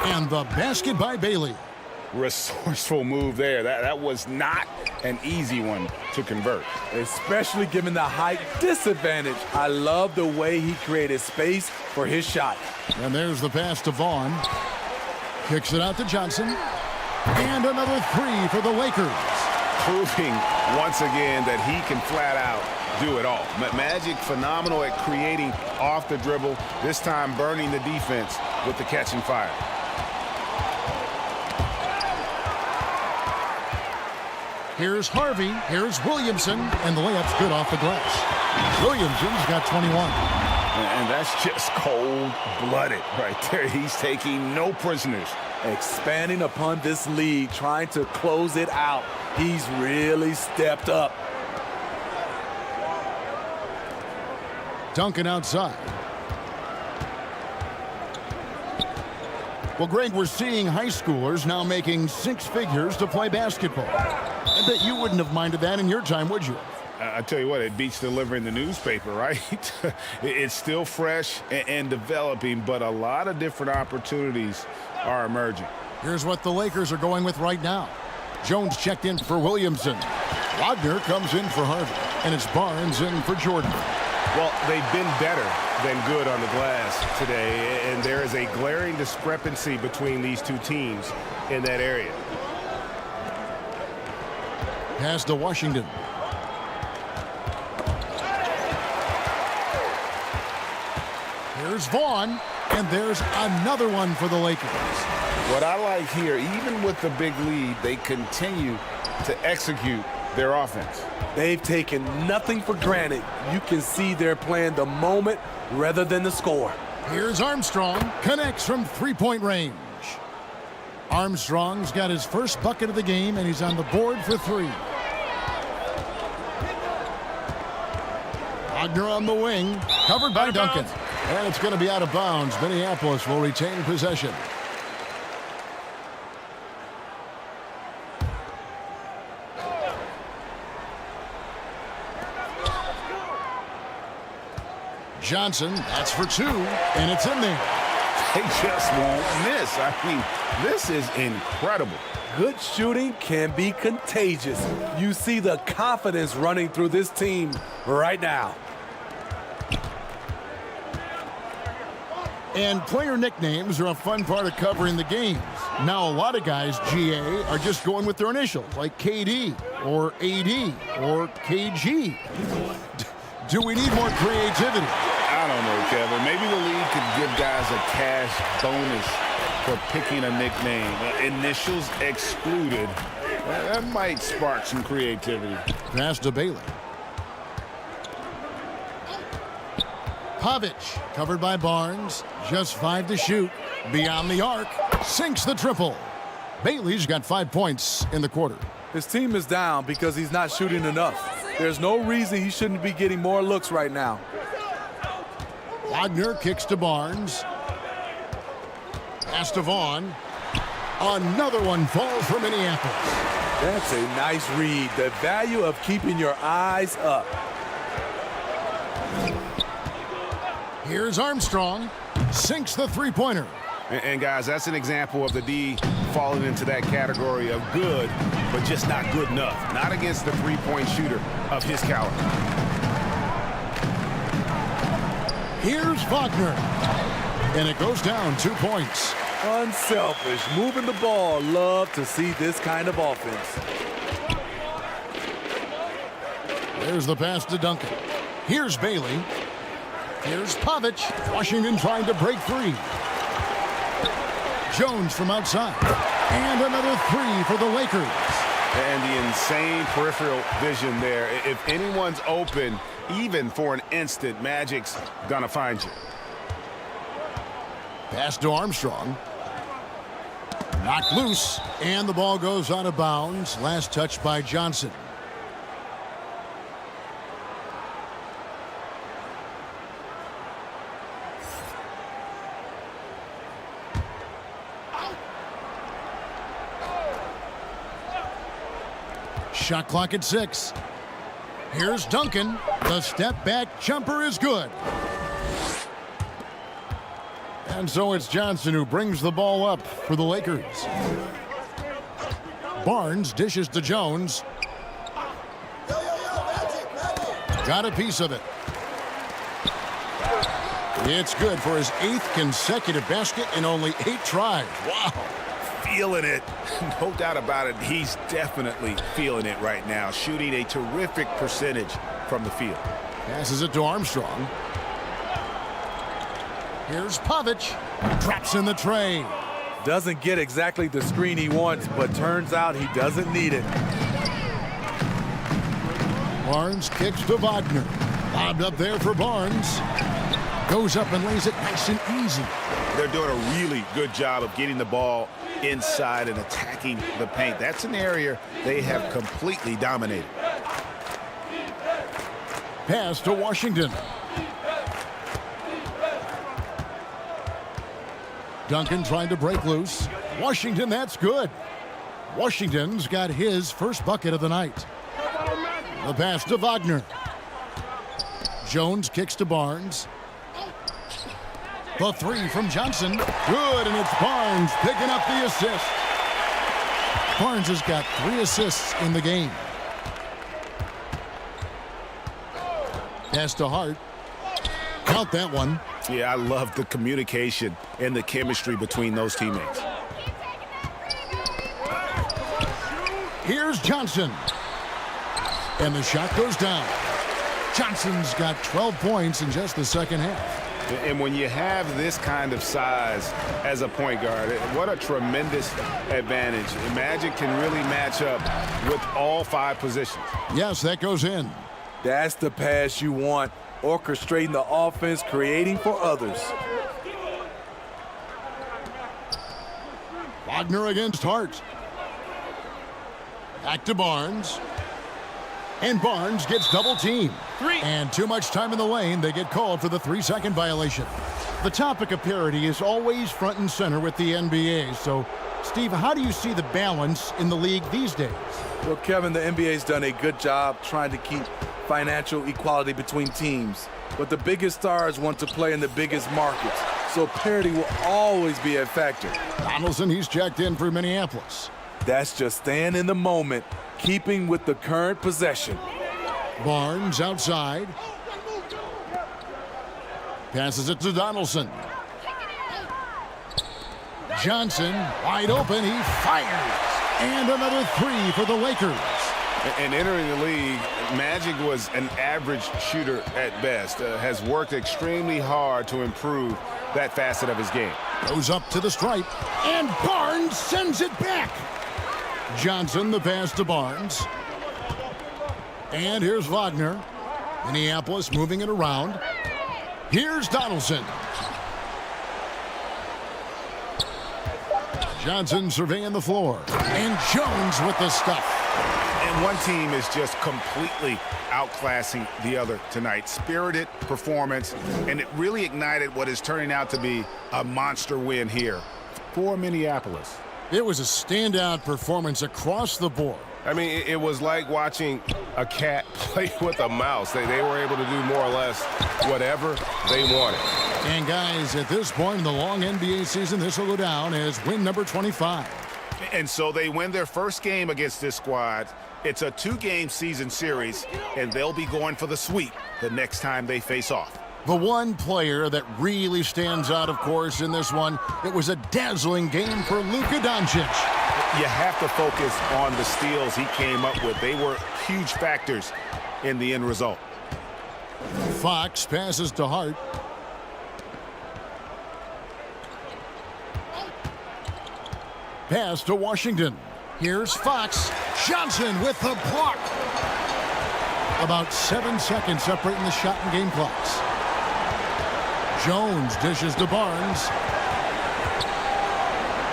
And the basket by Bailey. Resourceful move there. That was not an easy one to convert. Especially given the height disadvantage. I love the way he created space for his shot. And there's the pass to Vaughn. Kicks it out to Johnson. And another 3 for the Lakers. Proving once again that he can flat out do it all. Magic phenomenal at creating off the dribble. This time burning the defense with the catch and fire. Here's Harvey, here's Williamson, and the layup's good off the glass. Williamson's got 21. And that's just cold-blooded right there. He's taking no prisoners. Expanding upon this lead, trying to close it out. He's really stepped up. Duncan outside. Well, Greg, we're seeing high schoolers now making 6 figures to play basketball. I bet you wouldn't have minded that in your time, would you? I tell you what, it beats delivering the newspaper, right? It's still fresh and developing, but a lot of different opportunities are emerging. Here's what the Lakers are going with right now. Jones checked in for Williamson. Wagner comes in for Harvey. And it's Barnes in for Jordan. Well, they've been better than good on the glass today, and there is a glaring discrepancy between these two teams in that area. Pass to Washington. Here's Vaughn, and there's another one for the Lakers. What I like here, even with the big lead, they continue to execute their offense. They've taken nothing for granted. You can see they're playing the moment rather than the score. Here's Armstrong, connects from three-point range. Armstrong's got his first bucket of the game, and he's on the board for three. Wagner on the wing, covered by Duncan. And it's going to be out of bounds. Minneapolis will retain possession. Johnson, that's for two, and it's in there. They just won't miss. I mean, this is incredible. Good shooting can be contagious. You see the confidence running through this team right now. And player nicknames are a fun part of covering the games. Now, a lot of guys, GA, are just going with their initials, like KD, or AD, or KG. Do we need more creativity? I don't know, Kevin. Maybe the league could give guys a cash bonus for picking a nickname. Initials excluded. That might spark some creativity. Pass to Bailey. Pavic, covered by Barnes. Just 5 to shoot. Beyond the arc. Sinks the triple. Bailey's got 5 points in the quarter. His team is down because he's not shooting enough. There's no reason he shouldn't be getting more looks right now. Wagner kicks to Barnes. Pass to Vaughn. Another one falls for Minneapolis. That's a nice read. The value of keeping your eyes up. Here's Armstrong. Sinks the three-pointer. And guys, that's an example of the D falling into that category of good, but just not good enough. Not against the three-point shooter of his caliber. Here's Wagner. And it goes down 2 points. Unselfish, moving the ball. Love to see this kind of offense. There's the pass to Duncan. Here's Bailey. Here's Pavic. Washington trying to break free. Jones from outside. And another three for the Lakers. And the insane peripheral vision there. If anyone's open, even for an instant, Magic's gonna find you. Pass to Armstrong. Knocked loose. And the ball goes out of bounds. Last touch by Johnson. Shot clock at 6. Here's Duncan. The step back jumper is good. And so it's Johnson who brings the ball up for the Lakers. Barnes dishes to Jones. Got a piece of it. It's good for his 8th consecutive basket in only 8 tries. Wow. Feeling it. No doubt about it. He's definitely feeling it right now. Shooting a terrific percentage from the field. Passes it to Armstrong. Here's Pavic. Drops in the tray. Doesn't get exactly the screen he wants, but turns out he doesn't need it. Barnes kicks to Wagner. Lobbed up there for Barnes. Goes up and lays it nice and easy. They're doing a really good job of getting the ball inside and attacking the paint. That's an area they have completely dominated. Pass to Washington. Duncan trying to break loose. Washington, that's good. Washington's got his first bucket of the night. The pass to Wagner. Jones kicks to Barnes. The three from Johnson. Good, and it's Barnes picking up the assist. Barnes has got 3 assists in the game. Pass to Hart. Count that one. Yeah, I love the communication and the chemistry between those teammates. Here's Johnson. And the shot goes down. Johnson's got 12 points in just the second half. And when you have this kind of size as a point guard, what a tremendous advantage. Magic can really match up with all 5 positions. Yes, that goes in. That's the pass you want. Orchestrating the offense, creating for others. Wagner against Hart. Back to Barnes. And Barnes gets double-teamed. And too much time in the lane. They get called for the 3-second violation. The topic of parity is always front and center with the NBA. So, Steve, how do you see the balance in the league these days? Well, Kevin, the NBA's done a good job trying to keep financial equality between teams. But the biggest stars want to play in the biggest markets. So parity will always be a factor. Donaldson, he's checked in for Minneapolis. That's just staying in the moment, keeping with the current possession. Barnes outside. Passes it to Donaldson. Johnson wide open. He fires. And another 3 for the Lakers. And entering the league, Magic was an average shooter at best. Has worked extremely hard to improve that facet of his game. Goes up to the stripe. And Barnes sends it back. Johnson, the pass to Barnes. And here's Wagner. Minneapolis moving it around. Here's Donaldson. Johnson surveying the floor. And Jones with the stuff. And one team is just completely outclassing the other tonight. Spirited performance, and it really ignited what is turning out to be a monster win here for Minneapolis. It was a standout performance across the board. I mean, it was like watching a cat play with a mouse. They were able to do more or less whatever they wanted. And guys, at this point in the long NBA season, this will go down as win number 25. And so they win their first game against this squad. It's a 2-game season series, and they'll be going for the sweep the next time they face off. The one player that really stands out, of course, in this one, it was a dazzling game for Luka Doncic. You have to focus on the steals he came up with. They were huge factors in the end result. Fox passes to Hart. Pass to Washington. Here's Fox. Johnson with the block. About 7 seconds separating the shot and game clocks. Jones dishes to Barnes.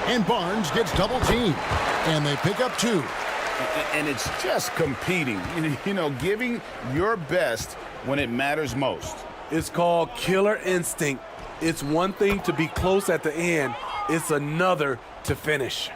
And Barnes gets double teamed. And they pick up 2. And it's just competing, you know, giving your best when it matters most. It's called killer instinct. It's one thing to be close at the end. It's another to finish.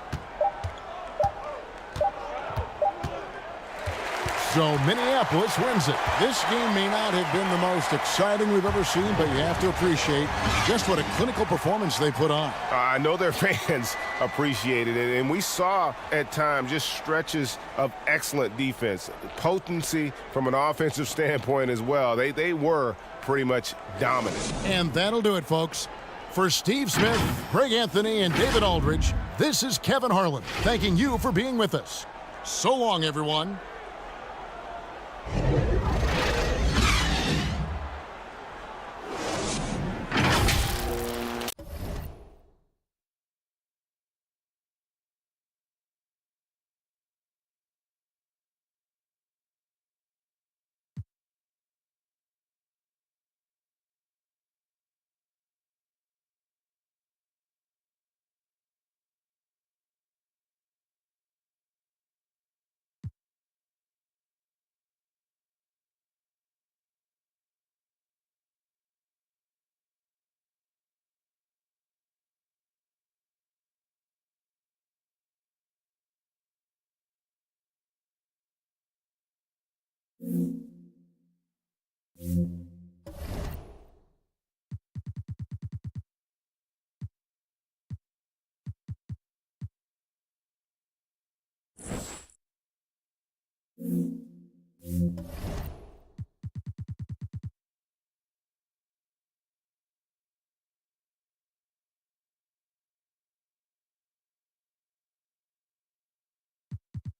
So Minneapolis wins it. This game may not have been the most exciting we've ever seen, but you have to appreciate just what a clinical performance they put on. I know their fans appreciated it, and we saw at times just stretches of excellent defense, potency from an offensive standpoint as well. They were pretty much dominant. And that'll do it, folks. For Steve Smith, Greg Anthony, and David Aldridge, this is Kevin Harlan thanking you for being with us. So long, everyone.